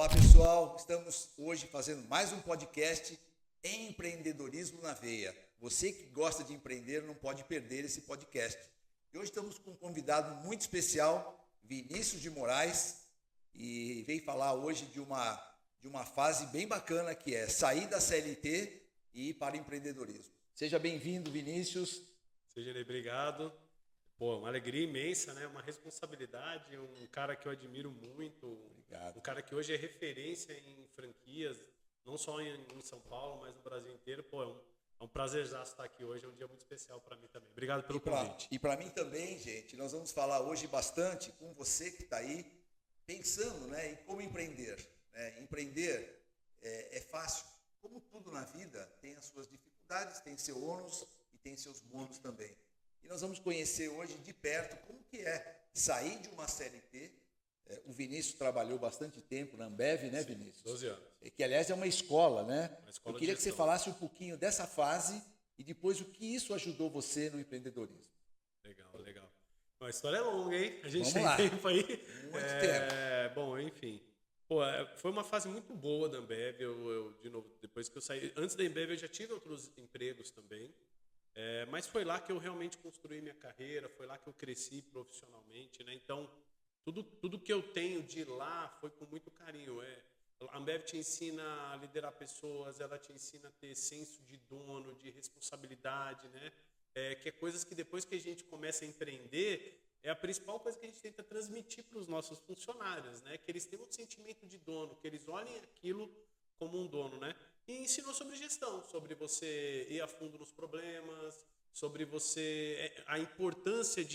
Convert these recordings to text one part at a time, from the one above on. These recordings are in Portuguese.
Olá pessoal, estamos hoje fazendo mais um podcast Empreendedorismo na Veia. Você que gosta de empreender não pode perder esse podcast. E hoje estamos com um convidado muito especial, Vinícius de Moraes, e veio falar hoje de uma fase bem bacana que é sair da CLT e ir para o empreendedorismo. Seja bem-vindo, Vinícius. Seja obrigado. Pô, uma alegria imensa, né? Uma responsabilidade, um cara que eu admiro muito, Obrigado. Um cara que hoje é referência em franquias, não só em São Paulo, mas no Brasil inteiro. Pô, é um prazerzaço estar aqui hoje, é um dia muito especial para mim também. Obrigado pelo convite. E para mim também, gente, nós vamos falar hoje bastante com você que está aí pensando, né, em como empreender. Empreender é fácil, como tudo na vida, tem as suas dificuldades, tem seu ônus e tem seus bônus também. E nós vamos conhecer hoje de perto como que é sair de uma CLT. O Vinícius trabalhou bastante tempo na Ambev, né, Vinícius? 12 anos. Que, aliás, é uma escola, né? Uma escola. Eu queria que você falasse um pouquinho dessa fase e depois o que isso ajudou você no empreendedorismo. Legal. A história é longa, hein? A gente Vamos tem lá. tempo aí. Muito tempo. Bom, enfim. Pô, foi uma fase muito boa da Ambev. Eu, de novo, depois que eu saí... Antes da Ambev, eu já tive outros empregos também. Mas foi lá que eu realmente construí minha carreira, foi lá que eu cresci profissionalmente, né? Então, tudo que eu tenho de lá foi com muito carinho. A Ambev te ensina a liderar pessoas, ela te ensina a ter senso de dono, de responsabilidade, né? Que é coisas que depois que a gente começa a empreender, é a principal coisa que a gente tenta transmitir para os nossos funcionários, né? Que eles tenham um sentimento de dono, que eles olhem aquilo como um dono, né? E ensinou sobre gestão, sobre você ir a fundo nos problemas, sobre a importância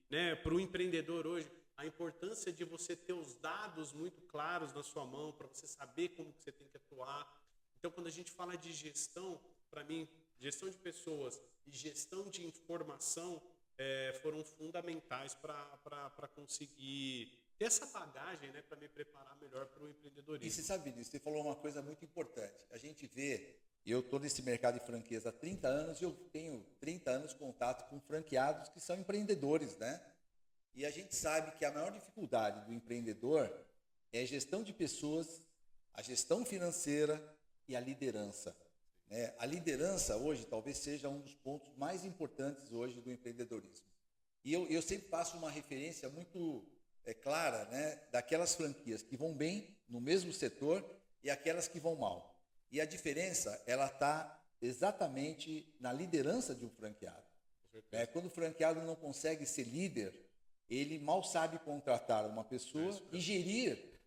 né, para o empreendedor hoje, a importância de você ter os dados muito claros na sua mão para você saber como que você tem que atuar. Então, quando a gente fala de gestão, para mim, gestão de pessoas e gestão de informação foram fundamentais para conseguir ter essa bagagem, né, para me preparar melhor para o empreendedorismo. E você sabe disso, você falou uma coisa muito importante. A gente vê, eu estou nesse mercado de franquias há 30 anos e eu tenho 30 anos de contato com franqueados que são empreendedores, né? E a gente sabe que a maior dificuldade do empreendedor é a gestão de pessoas, a gestão financeira e a liderança. A liderança hoje talvez seja um dos pontos mais importantes hoje do empreendedorismo. E eu sempre faço uma referência muito clara, né, daquelas franquias que vão bem no mesmo setor e aquelas que vão mal. E a diferença, ela está exatamente na liderança de um franqueado. Quando o franqueado não consegue ser líder, ele mal sabe contratar uma pessoa e gerir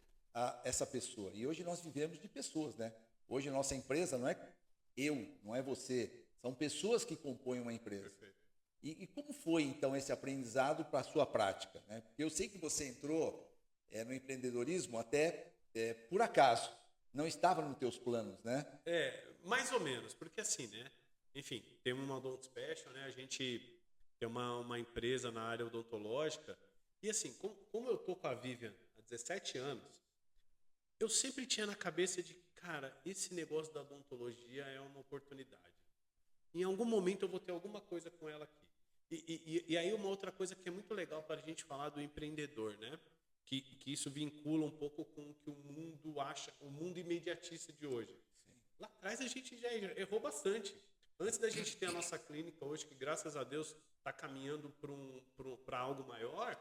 essa pessoa. E hoje nós vivemos de pessoas, né? Hoje a nossa empresa não é eu, não é você, são pessoas que compõem uma empresa. E como foi, então, esse aprendizado para a sua prática? Né? Porque eu sei que você entrou no empreendedorismo até por acaso, não estava nos teus planos, né? Mais ou menos, porque assim, né? Enfim, tem uma Odonto Special, né? A gente tem uma empresa na área odontológica e assim, como eu tô com a Vivian há 17 anos, eu sempre tinha na cabeça de, cara, esse negócio da odontologia é uma oportunidade. Em algum momento eu vou ter alguma coisa com ela aqui. E aí uma outra coisa que é muito legal para a gente falar do empreendedor, né? Que isso vincula um pouco com o que o mundo acha, o mundo imediatista de hoje. Sim. Lá atrás a gente já errou bastante. Antes da gente ter a nossa clínica hoje, que graças a Deus está caminhando para algo maior,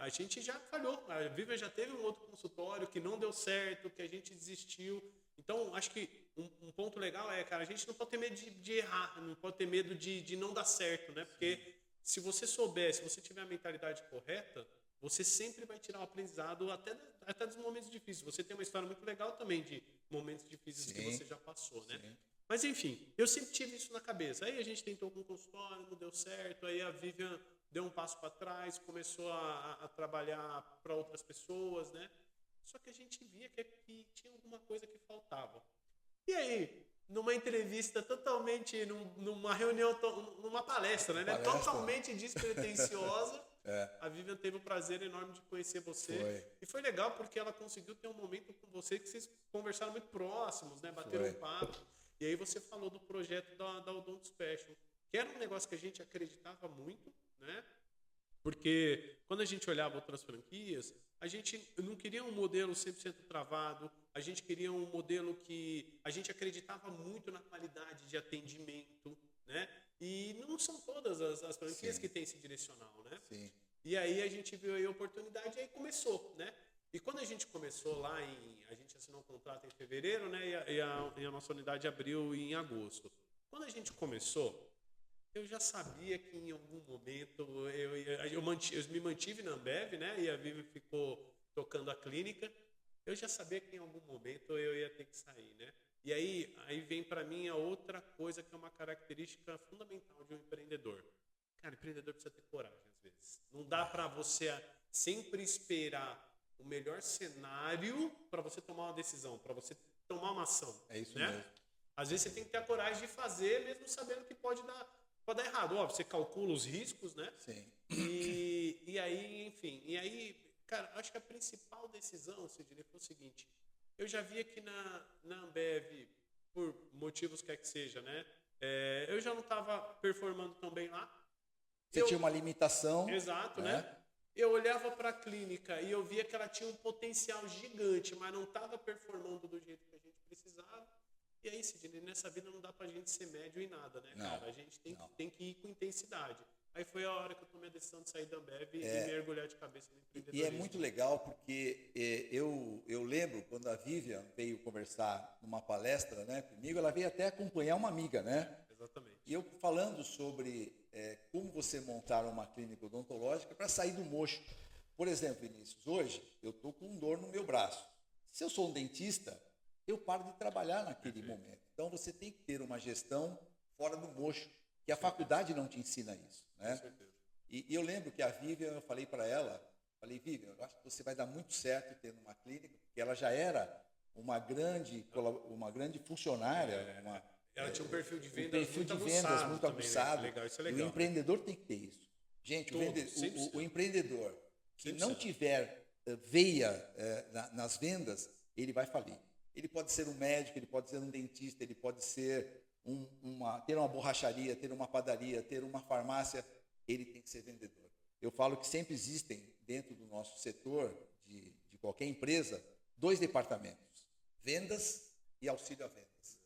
a gente já falhou. A Vivian já teve um outro consultório que não deu certo, que a gente desistiu. Então, acho que um ponto legal cara, a gente não pode ter medo de errar, não pode ter medo de não dar certo, né? Porque se você souber, se você tiver a mentalidade correta, você sempre vai tirar o aprendizado até dos momentos difíceis. Você tem uma história muito legal também de momentos difíceis que você já passou, né? Sim. Mas, enfim, eu sempre tive isso na cabeça. Aí a gente tentou com o consultório, não deu certo, aí a Vivian deu um passo para trás, começou a trabalhar para outras pessoas, né? Só que a gente via que tinha alguma coisa que faltava. E aí, numa entrevista totalmente, numa reunião, numa palestra, né? Totalmente despretensiosa, a Vivian teve o prazer enorme de conhecer você. E foi legal porque ela conseguiu ter um momento com você que vocês conversaram muito próximos, né? Bateram um papo. E aí você falou do projeto da Odonto Special, que era um negócio que a gente acreditava muito, né? Porque quando a gente olhava outras franquias, a gente não queria um modelo 100% travado, a gente queria um modelo que a gente acreditava muito na qualidade de atendimento, né? E não são todas as franquias Sim. que têm esse direcional, né? Sim. E aí a gente viu aí a oportunidade e aí começou, né? E quando a gente começou lá, a gente assinou um contrato em fevereiro, né? E a nossa unidade abriu em agosto. Quando a gente começou, eu já sabia que em algum momento eu me mantive na Ambev, né? E a Vivi ficou tocando a clínica. Eu já sabia que em algum momento eu ia ter que sair, né? E aí vem para mim a outra coisa que é uma característica fundamental de um empreendedor. Cara, empreendedor precisa ter coragem às vezes. Não dá para você sempre esperar o melhor cenário para você tomar uma decisão, para você tomar uma ação. É isso né? mesmo. Às vezes você tem que ter a coragem de fazer, mesmo sabendo que pode dar errado. Óbvio, você calcula os riscos, né? Sim. E aí, enfim, cara, acho que a principal decisão, Sidney, foi o seguinte: eu já via que na Ambev, por motivos quer que seja, né? Eu já não estava performando tão bem lá. Você tinha uma limitação. Exato, né? Eu olhava para a clínica e eu via que ela tinha um potencial gigante, mas não estava performando do jeito que a gente precisava. E aí, Sidney, nessa vida não dá pra gente ser médio em nada, né, cara? A gente tem que ir com intensidade. Aí foi a hora que eu tomei a decisão de sair da Ambev e mergulhar de cabeça no empreendedorismo. E é muito legal porque eu lembro quando a Vivian veio conversar numa palestra, né, comigo, ela veio até acompanhar uma amiga, né? Exatamente. E eu falando sobre como você montar uma clínica odontológica para sair do mocho. Por exemplo, Vinícius, hoje eu estou com dor no meu braço. Se eu sou um dentista, eu paro de trabalhar naquele momento. Então, você tem que ter uma gestão fora do mocho, que a faculdade não te ensina isso. Né? Com certeza. E eu lembro que a Vivian, eu falei para ela, Vivian, eu acho que você vai dar muito certo tendo uma clínica, porque ela já era uma grande funcionária. Ela tinha um perfil de vendas muito aguçado. Legal, isso é legal. E o empreendedor tem que ter isso. Gente, o empreendedor que não tiver veia nas vendas, ele vai falir. Ele pode ser um médico, ele pode ser um dentista, ele pode ser ter uma borracharia, ter uma padaria, ter uma farmácia. Ele tem que ser vendedor. Eu falo que sempre existem, dentro do nosso setor, de qualquer empresa, 2 departamentos: vendas e auxílio a vendas.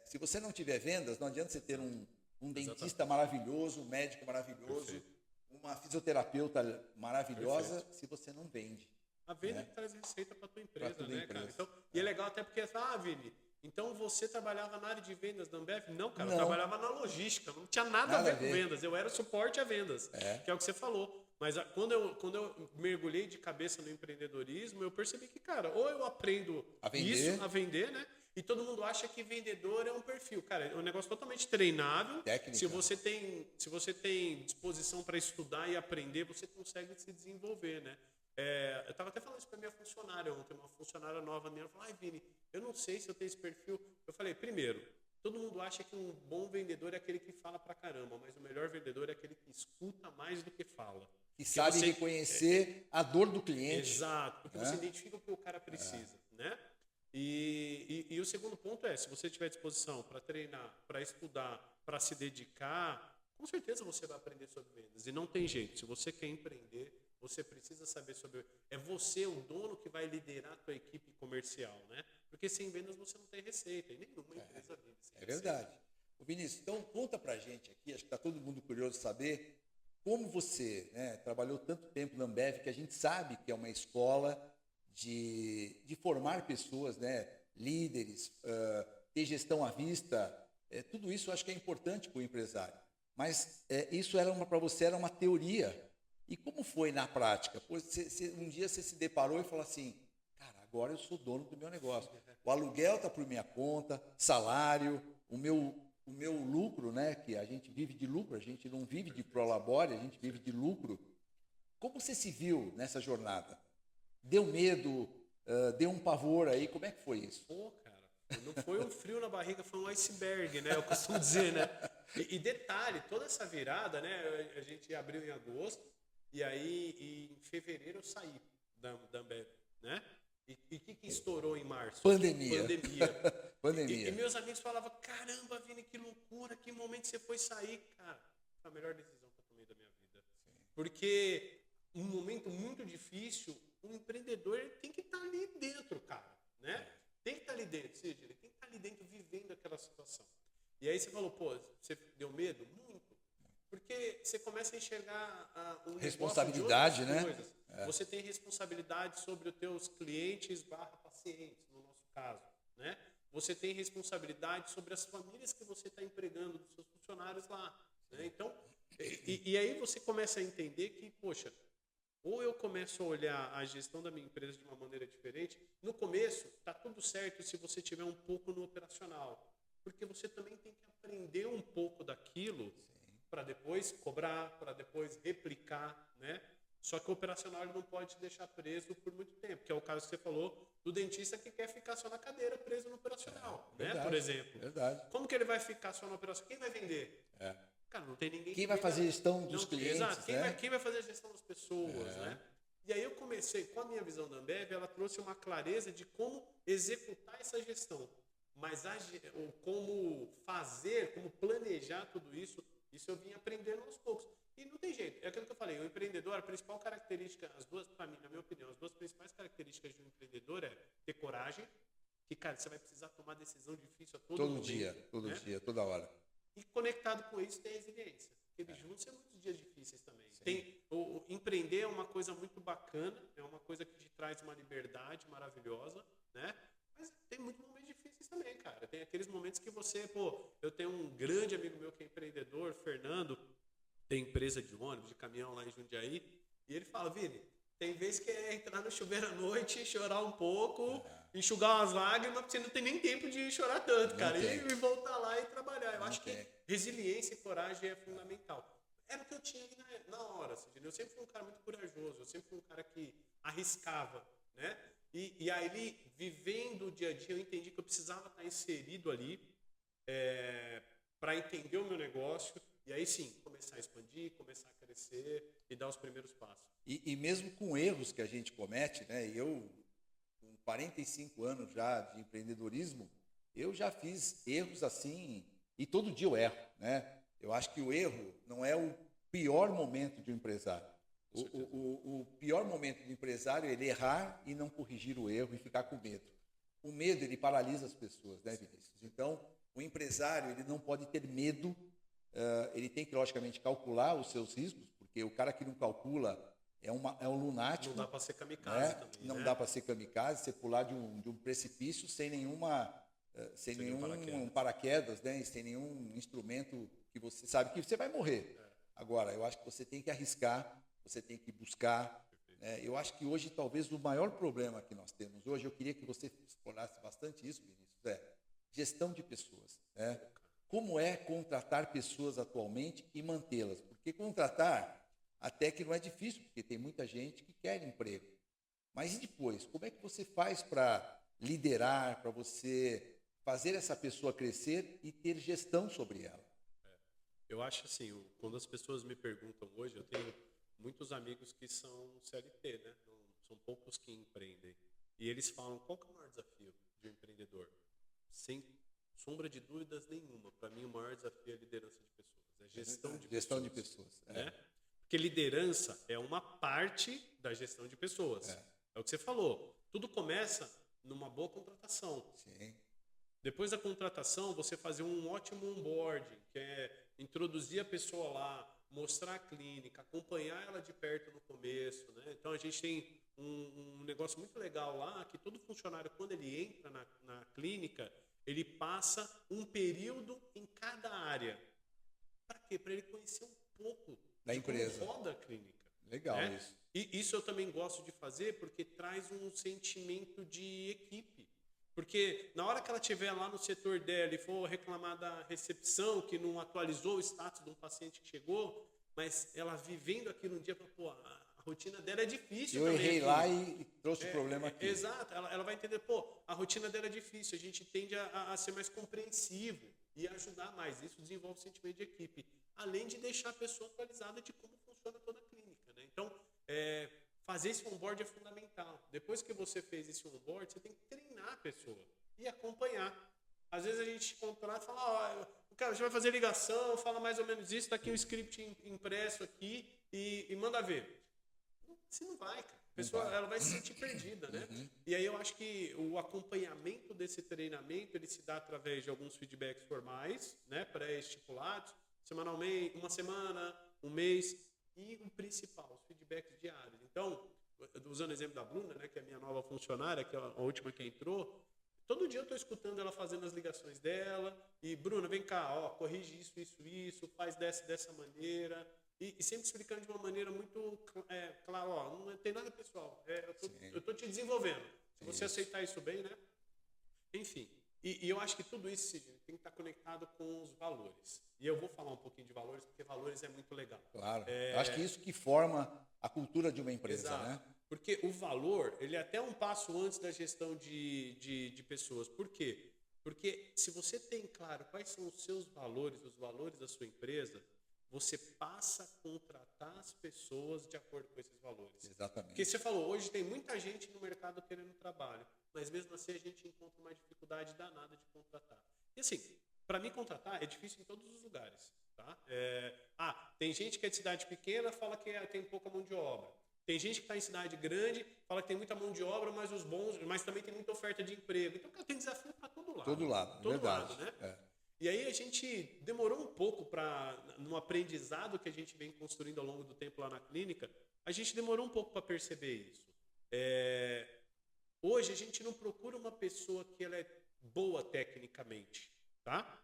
Se você não tiver vendas, não adianta você ter um dentista maravilhoso, um médico maravilhoso, perfeito, uma fisioterapeuta maravilhosa, perfeito, se você não vende. A venda que traz receita para a tua empresa, né, cara? Então, e é legal até porque, Vini, então você trabalhava na área de vendas da Ambev? Não, cara, eu trabalhava na logística, não tinha nada a ver com vendas, eu era suporte a vendas, que é o que você falou. Mas quando eu mergulhei de cabeça no empreendedorismo, eu percebi que, cara, ou eu aprendo a vender, né? E todo mundo acha que vendedor é um perfil. Cara, é um negócio totalmente treinável. Técnica. Se você tem disposição para estudar e aprender, você consegue se desenvolver, né? Eu estava até falando isso para minha funcionária ontem, uma funcionária nova minha, ela falou: Vini, eu não sei se eu tenho esse perfil. Eu falei: primeiro, todo mundo acha que um bom vendedor é aquele que fala pra caramba, mas o melhor vendedor é aquele que escuta mais do que fala. Que sabe reconhecer a dor do cliente. Exato, porque você identifica o que o cara precisa, né? E o segundo ponto se você tiver disposição para treinar, para estudar, para se dedicar, com certeza você vai aprender sobre vendas. E não tem jeito, se você quer empreender, você precisa saber sobre... É você, o dono, que vai liderar a tua equipe comercial, né? Porque sem vendas você não tem receita, e nenhuma empresa vende sem receita. Verdade. Ô Vinícius, então conta pra gente aqui, acho que está todo mundo curioso de saber, como você trabalhou tanto tempo na Ambev, que a gente sabe que é uma escola de formar pessoas, líderes, ter gestão à vista, tudo isso eu acho que é importante para o empresário. Mas isso para você era uma teoria. E como foi na prática? Um dia você se deparou e falou assim: cara, agora eu sou dono do meu negócio. O aluguel está por minha conta, salário, o meu lucro, que a gente vive de lucro, a gente não vive de prolabore, a gente vive de lucro. Como você se viu nessa jornada? Deu medo? Deu um pavor aí? Como é que foi isso? Pô, cara, não foi um frio na barriga, foi um iceberg, né? Eu costumo dizer, né? E detalhe, toda essa virada, né? A gente abriu em agosto, e aí em fevereiro eu saí da Ambev, né? E o que estourou em março? Pandemia. Pandemia. E meus amigos falavam: caramba, Vini, que loucura, que momento você foi sair. Cara, foi a melhor decisão que eu tomei da minha vida. Sim. Porque um momento muito difícil um empreendedor ele tem que estar ali dentro, cara, né? Tem que estar ali dentro, seja, ele tem que estar ali dentro vivendo aquela situação. E aí você falou, pô, você deu medo? Muito. Porque você começa a enxergar o responsabilidade, né? coisas. Você tem responsabilidade sobre os teus clientes / pacientes, no nosso caso, né? Você tem responsabilidade sobre as famílias que você está empregando, dos seus funcionários lá, né? Então, e aí você começa a entender que, poxa, ou eu começo a olhar a gestão da minha empresa de uma maneira diferente. No começo, está tudo certo se você tiver um pouco no operacional. Porque você também tem que aprender um pouco daquilo para depois cobrar, para depois replicar, né? Só que o operacional ele não pode te deixar preso por muito tempo, que é o caso que você falou do dentista que quer ficar só na cadeira preso no operacional, né? Verdade, Por exemplo. Verdade. Como que ele vai ficar só no operacional? Quem vai vender? Cara, não tem ninguém. Quem vai fazer a gestão dos clientes, exato. né? Quem vai fazer a gestão das pessoas, né? E aí eu comecei, com a minha visão da Ambev, ela trouxe uma clareza de como executar essa gestão. Mas como fazer, como planejar tudo isso, isso eu vim aprendendo aos poucos. E não tem jeito, é aquilo que eu falei, o empreendedor, a principal característica, para mim, na minha opinião, as duas principais características de um empreendedor é ter coragem, que, cara, você vai precisar tomar decisão difícil a todo momento. Todo dia, toda hora. E conectado com isso tem a resiliência. Porque juntos são muitos dias difíceis também. Empreender é uma coisa muito bacana, é uma coisa que te traz uma liberdade maravilhosa, né? Mas tem muitos momentos difíceis também, cara. Tem aqueles momentos que você, eu tenho um grande amigo meu que é empreendedor, Fernando, tem empresa de ônibus, de caminhão lá em Jundiaí, e ele fala, Vini, tem vezes que é entrar no chuveiro à noite, chorar um pouco, enxugar umas lágrimas, porque você não tem nem tempo de chorar tanto, cara. E voltar lá e trabalhar. Eu acho que resiliência e coragem é fundamental. Era o que eu tinha na hora, assim, eu sempre fui um cara muito corajoso, eu sempre fui um cara que arriscava, né? E aí, vivendo o dia a dia, eu entendi que eu precisava estar inserido ali para entender o meu negócio e aí sim, começar a expandir, começar a crescer e dar os primeiros passos. E mesmo com erros que a gente comete, né? Eu, com 45 anos já de empreendedorismo, eu já fiz erros assim, e todo dia eu erro, né? Eu acho que o erro não é o pior momento de um empresário. O pior momento do empresário é ele errar e não corrigir o erro e ficar com medo. O medo, ele paralisa as pessoas, né, Vinícius? Então, o empresário, ele não pode ter medo, ele tem que, logicamente, calcular os seus riscos, porque o cara que não calcula é um lunático. Não dá para ser kamikaze, né? Também, não dá para ser kamikaze, você pular de um precipício sem nenhum paraquedas, né? E sem nenhum instrumento que você sabe que você vai morrer. Agora, eu acho que você tem que arriscar, você tem que buscar. Né? Eu acho que hoje, talvez, o maior problema que nós temos hoje, eu queria que você explorasse bastante isso, Vinícius, é gestão de pessoas. Né? Como é contratar pessoas atualmente e mantê-las? Porque contratar, até que não é difícil, porque tem muita gente que quer emprego. Mas e depois? Como é que você faz para liderar, para você fazer essa pessoa crescer e ter gestão sobre ela? Eu acho assim, quando as pessoas me perguntam hoje, eu tenho muitos amigos que são CLT, né? São poucos que empreendem. E eles falam, qual que é o maior desafio de um empreendedor? Sem sombra de dúvidas nenhuma. Para mim, o maior desafio é a liderança de pessoas. É gestão de pessoas. Né? Porque liderança é uma parte da gestão de pessoas. É o que você falou. Tudo começa numa boa contratação. Sim. Depois da contratação, você fazer um ótimo onboarding, que é introduzir a pessoa lá, mostrar a clínica, acompanhar ela de perto no começo. Né? Então, a gente tem um negócio muito legal lá, que todo funcionário, quando ele entra na clínica, ele passa um período em cada área. Para quê? Para ele conhecer um pouco da empresa. Como roda a clínica. Legal, né? Isso. E isso eu também gosto de fazer porque traz um sentimento de equipe. Porque na hora que ela estiver lá no setor dela e for reclamar da recepção, que não atualizou o status de um paciente que chegou, mas ela vivendo aquilo um dia, pô, a rotina dela é difícil. Eu errei lá e trouxe o problema aqui. Exato, ela vai entender, pô, a rotina dela é difícil, a gente tende a ser mais compreensivo e ajudar mais. Isso desenvolve o sentimento de equipe, além de deixar a pessoa atualizada de como funciona toda a clínica. Né? Então, fazer esse onboard é fundamental. Depois que você fez esse onboard, você tem que treinar a pessoa e acompanhar. Às vezes a gente contrata e fala, cara, você vai fazer ligação, fala mais ou menos isso, tá aqui um script impresso aqui e manda ver. Você não vai, cara. A pessoa ela vai se sentir perdida, né? E aí eu acho que o acompanhamento desse treinamento, ele se dá através de alguns feedbacks formais, né, pré-estipulados, semanalmente, uma semana, um mês, e o principal, os feedbacks diários. Então, usando o exemplo da Bruna, né, que é a minha nova funcionária, que é a última que entrou, todo dia eu estou escutando ela fazendo as ligações dela, e Bruna, vem cá, ó, corrige isso, faz dessa maneira, e sempre explicando de uma maneira muito clara, ó, não tem nada pessoal, eu estou te desenvolvendo. Se você aceitar isso bem, né? Enfim, e eu acho que tudo isso, Sidney, tem que estar conectado com os valores. E eu vou falar um pouquinho de valores, porque valores é muito legal. Claro. Eu acho que isso que forma a cultura de uma empresa, exato, né? Porque o valor, ele é até um passo antes da gestão de pessoas. Por quê? Porque se você tem claro quais são os seus valores, os valores da sua empresa, você passa a contratar as pessoas de acordo com esses valores. Exatamente. Porque você falou, hoje tem muita gente no mercado querendo trabalho, mas mesmo assim a gente encontra uma dificuldade danada de contratar. E assim, para mim contratar é difícil em todos os lugares. Tá? Tem gente que é de cidade pequena, fala que tem pouca mão de obra. Tem gente que está em cidade grande, fala que tem muita mão de obra, mas também tem muita oferta de emprego. Então, tem desafio para todo lado. Todo lado, verdade. Né? E aí a gente demorou um pouco no aprendizado que a gente vem construindo ao longo do tempo lá na clínica, a gente demorou um pouco para perceber isso. Hoje a gente não procura uma pessoa que ela é boa tecnicamente, tá?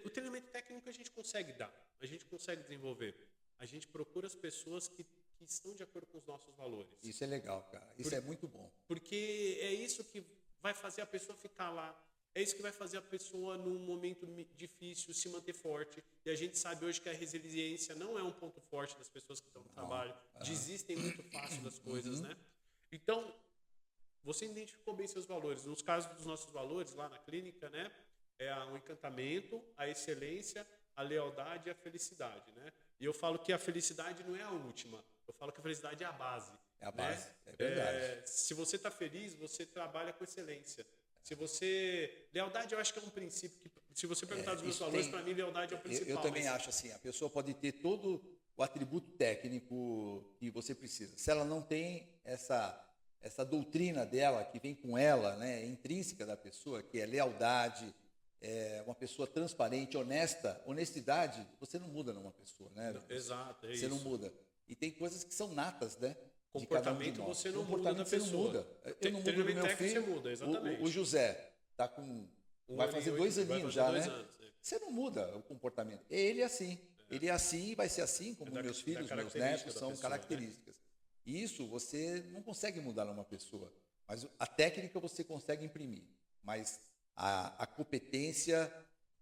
O treinamento técnico a gente consegue dar, a gente consegue desenvolver. A gente procura as pessoas que estão de acordo com os nossos valores. Isso é legal, cara. Isso é muito bom. Porque é isso que vai fazer a pessoa ficar lá. É isso que vai fazer a pessoa, num momento difícil, se manter forte. E a gente sabe hoje que a resiliência não é um ponto forte das pessoas que estão no trabalho. Desistem muito fácil das coisas, né? Então, você identificou bem seus valores. Nos casos dos nossos valores, lá na clínica, né? É o encantamento, a excelência, a lealdade e a felicidade, né? E eu falo que a felicidade não é a última. Eu falo que a felicidade é a base. É a base, né? É verdade. Se você está feliz, você trabalha com excelência. Se você... Lealdade, eu acho que é um princípio que, se você perguntar dos meus valores, para mim, lealdade é o principal. Eu também acho assim, a pessoa pode ter todo o atributo técnico que você precisa. Se ela não tem essa doutrina dela, que vem com ela, né, intrínseca da pessoa, que é lealdade, uma pessoa transparente, honesta. Honestidade, você não muda numa pessoa, né? Exato, você não muda. E tem coisas que são natas, né? Comportamento você não muda da pessoa. Não muda. Eu não mudo do meu filho. Você muda, exatamente. O José tá com vai fazer 2 aninhos já, né? Você não muda o comportamento. Ele é assim. Ele é assim e vai ser assim, como meus filhos, meus netos, são características. Né? Isso você não consegue mudar numa pessoa. Mas a técnica você consegue imprimir. Mas a competência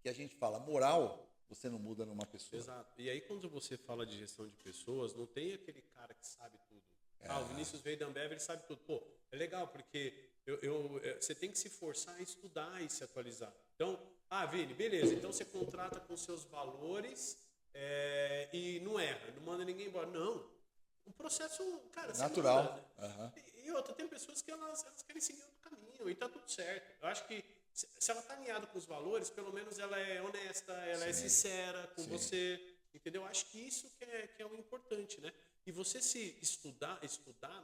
que a gente fala, moral, você não muda numa pessoa. Exato. E aí, quando você fala de gestão de pessoas, não tem aquele cara que sabe tudo. O Vinícius veio da Ambev, ele sabe tudo. Pô, é legal, porque você tem que se forçar a estudar e se atualizar. Então, Vini, beleza. Então, você contrata com seus valores e não erra, não manda ninguém embora. Não. O processo, cara, natural. E outra, tem pessoas que elas querem seguir outro caminho e tá tudo certo. Eu acho que se ela tá alinhada com os valores, pelo menos ela é honesta, ela é sincera com você, entendeu? Eu acho que isso que é o importante, né? E você se estudar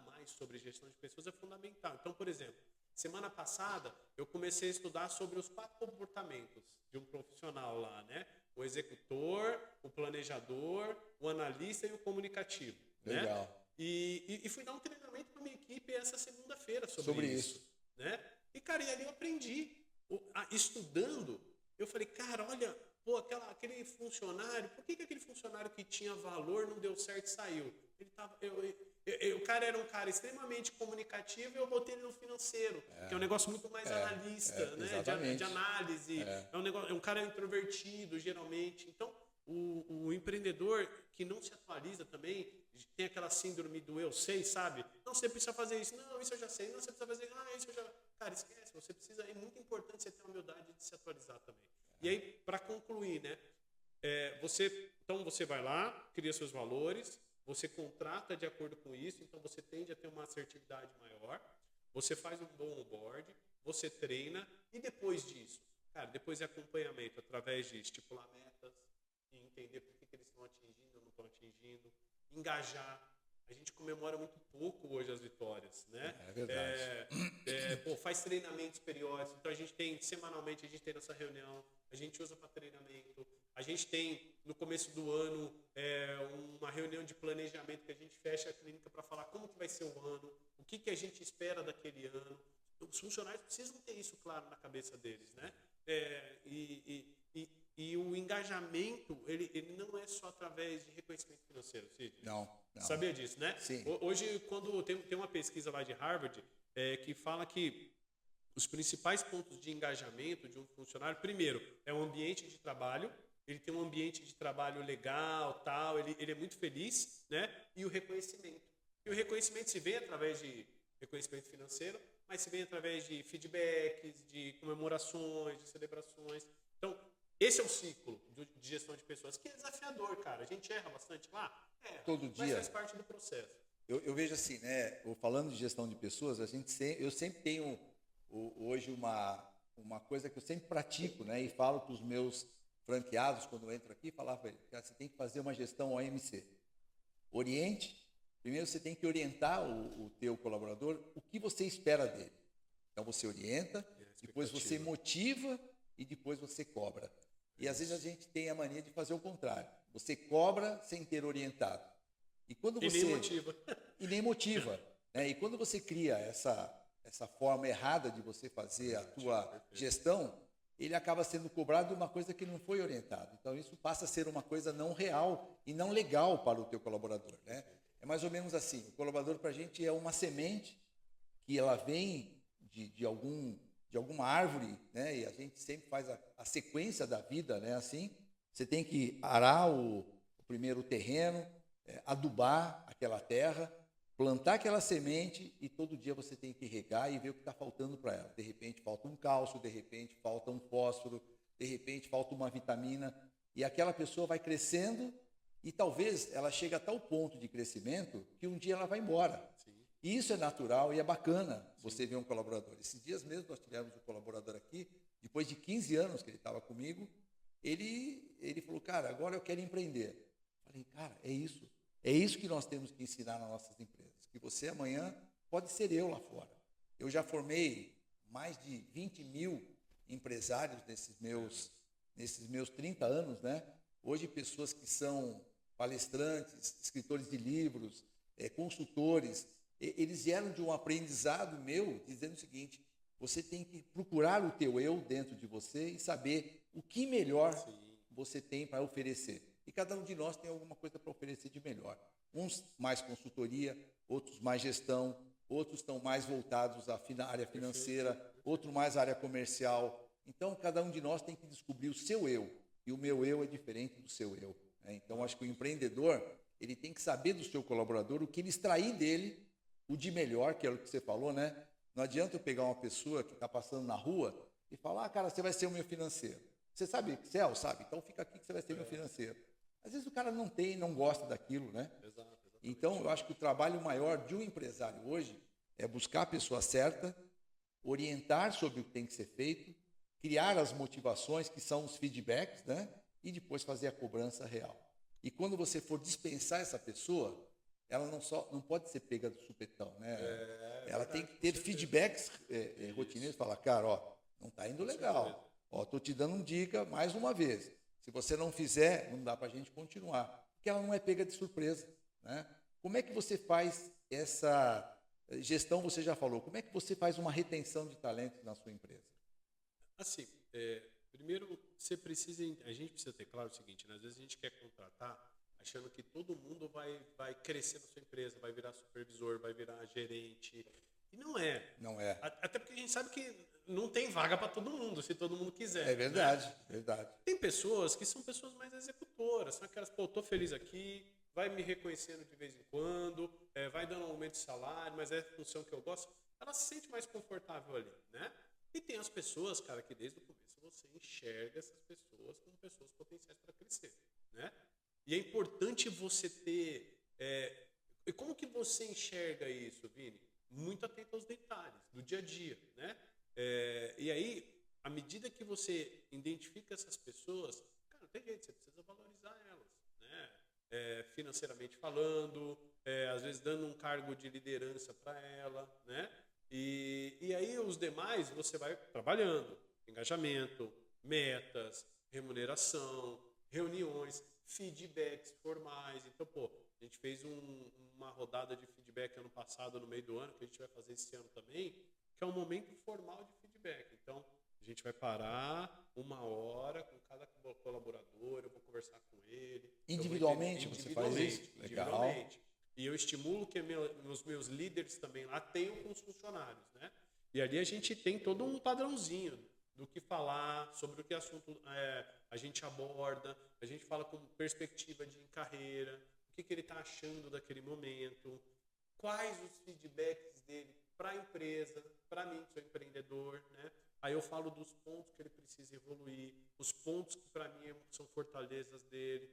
mais sobre gestão de pessoas é fundamental. Então, por exemplo, semana passada eu comecei a estudar sobre os 4 comportamentos de um profissional lá, né? O executor, o planejador, o analista e o comunicativo. Legal. Né? E fui dar um treinamento para minha equipe essa segunda-feira sobre isso. Né? E, cara, e ali eu aprendi. Estudando, eu falei, cara, olha, pô, aquele funcionário, por que aquele funcionário que tinha valor não deu certo e saiu? O cara era um cara extremamente comunicativo e eu botei ele no financeiro, que é um negócio muito mais analista, né? De análise. É um cara introvertido, geralmente. Então, o empreendedor que não se atualiza também, tem aquela síndrome do eu sei, sabe? Não, você precisa fazer isso. Não, isso eu já sei. Não, você precisa fazer isso eu já... Cara, esquece. Você precisa... É muito importante você ter a humildade de se atualizar também. E aí, para concluir, né? Então, você vai lá, cria seus valores, você contrata de acordo com isso, então você tende a ter uma assertividade maior, você faz um bom onboard, você treina, e depois disso, cara, depois é acompanhamento, através de estipular metas, e entender por que eles estão atingindo ou não estão atingindo, engajar, a gente comemora muito pouco hoje as vitórias, né? É verdade. Faz treinamentos periódicos, então a gente tem, semanalmente, a gente tem nossa reunião, a gente usa para treinamento, a gente tem, no começo do ano, uma reunião de planejamento que a gente fecha a clínica para falar como que vai ser o ano, o que a gente espera daquele ano. Os funcionários precisam ter isso claro na cabeça deles, né? E o engajamento, ele não é só através de reconhecimento financeiro, Cid. Não. Sabia disso, né? Sim. Hoje, quando tem uma pesquisa lá de Harvard que fala que os principais pontos de engajamento de um funcionário, primeiro, é o ambiente de trabalho, ele tem um ambiente de trabalho legal, tal, ele é muito feliz, né? E o reconhecimento. E o reconhecimento se vê através de reconhecimento financeiro, mas se vê através de feedbacks, de comemorações, de celebrações. Então, esse é o ciclo de gestão de pessoas, que é desafiador, cara. A gente erra bastante lá? Todo mas dia. faz parte do processo. Eu vejo assim, né? Falando de gestão de pessoas, eu sempre tenho hoje uma coisa que eu sempre pratico, né? E falo para os meus franqueados quando eu entro aqui, falar para eles, você tem que fazer uma gestão OMC. Oriente. Primeiro você tem que orientar o teu colaborador o que você espera dele. Então você orienta, depois você motiva e depois você cobra. E às vezes a gente tem a mania de fazer o contrário. Você cobra sem ter orientado. E nem motiva. Né? E quando você cria essa forma errada de você fazer a tua gestão, ele acaba sendo cobrado de uma coisa que não foi orientado. Então isso passa a ser uma coisa não real e não legal para o teu colaborador, né? É mais ou menos assim, o colaborador para a gente é uma semente que ela vem de alguma árvore, né? E a gente sempre faz a sequência da vida, né? Assim, você tem que arar o primeiro terreno, adubar aquela terra, plantar aquela semente e todo dia você tem que regar e ver o que está faltando para ela. De repente falta um cálcio, de repente falta um fósforo, de repente falta uma vitamina e aquela pessoa vai crescendo e talvez ela chegue a tal ponto de crescimento que um dia ela vai embora. Sim. E isso é natural e é bacana você ver um colaborador. Esses dias mesmo nós tivemos um colaborador aqui, depois de 15 anos que ele estava comigo, ele falou, cara, agora eu quero empreender. Eu falei, cara, é isso. É isso que nós temos que ensinar nas nossas empresas. Que você amanhã pode ser eu lá fora. Eu já formei mais de 20 mil empresários nesses meus 30 anos, né? Hoje pessoas que são palestrantes, escritores de livros, consultores, eles vieram de um aprendizado meu dizendo o seguinte, você tem que procurar o teu eu dentro de você e saber o que melhor você tem para oferecer. E cada um de nós tem alguma coisa para oferecer de melhor. Uns mais consultoria, outros mais gestão, outros estão mais voltados à área financeira, outro mais à área comercial. Então, cada um de nós tem que descobrir o seu eu. E o meu eu é diferente do seu eu. Então, acho que o empreendedor ele tem que saber do seu colaborador o que ele extrair dele, o de melhor, que é o que você falou, né? Não adianta eu pegar uma pessoa que está passando na rua e falar, cara, você vai ser o meu financeiro. Você sabe Excel? Sabe? Então fica aqui que você vai ser meu financeiro. Às vezes o cara não tem, não gosta daquilo, né? Exato. Então, eu acho que o trabalho maior de um empresário hoje é buscar a pessoa certa, orientar sobre o que tem que ser feito, criar as motivações, que são os feedbacks, né? E depois fazer a cobrança real. E quando você for dispensar essa pessoa, ela não pode ser pega do supetão, né? Ela tem que ter feedbacks rotineiros, falar, cara, ó, não está indo legal. Ó, estou te dando uma dica mais uma vez. Se você não fizer, não dá para a gente continuar. Porque ela não é pega de surpresa, né? Como é que você faz essa gestão, você já falou, como é que você faz uma retenção de talentos na sua empresa? Assim, primeiro, a gente precisa ter claro o seguinte, né? Às vezes a gente quer contratar achando que todo mundo vai crescer na sua empresa, vai virar supervisor, vai virar gerente. E não é. Não é. Até porque a gente sabe que não tem vaga para todo mundo, se todo mundo quiser. É verdade, né? verdade. Tem pessoas que são pessoas mais executoras, são aquelas, pô, tô feliz aqui, vai me reconhecendo de vez em quando, vai dando um aumento de salário, mas é a função que eu gosto. Ela se sente mais confortável ali, né? E tem as pessoas, cara, que desde o começo você enxerga essas pessoas como pessoas potenciais para crescer, né? E é importante você ter... E como que você enxerga isso, Vini? Muito atento aos detalhes do dia a dia, né? E aí, à medida que você identifica essas pessoas, cara, não tem jeito, você precisa valorizar elas, né? financeiramente falando, às vezes dando um cargo de liderança para ela, né? E aí os demais você vai trabalhando, engajamento, metas, remuneração, reuniões, feedbacks formais. Então, pô, a gente fez uma rodada de feedback ano passado, no meio do ano, que a gente vai fazer esse ano também, que é um momento formal de feedback. Então, a gente vai parar 1 hora com cada colaborador, eu vou conversar com ele. Individualmente você faz isso? Legal. Individualmente. E eu estimulo que os meus líderes também lá tenham com os funcionários, né? E ali a gente tem todo um padrãozinho do que falar, sobre o que assunto a gente aborda, a gente fala com perspectiva de carreira, o que ele está achando daquele momento, quais os feedbacks dele para a empresa, para mim, que sou empreendedor, né? Aí eu falo dos pontos que ele precisa evoluir, os pontos que para mim são fortalezas dele.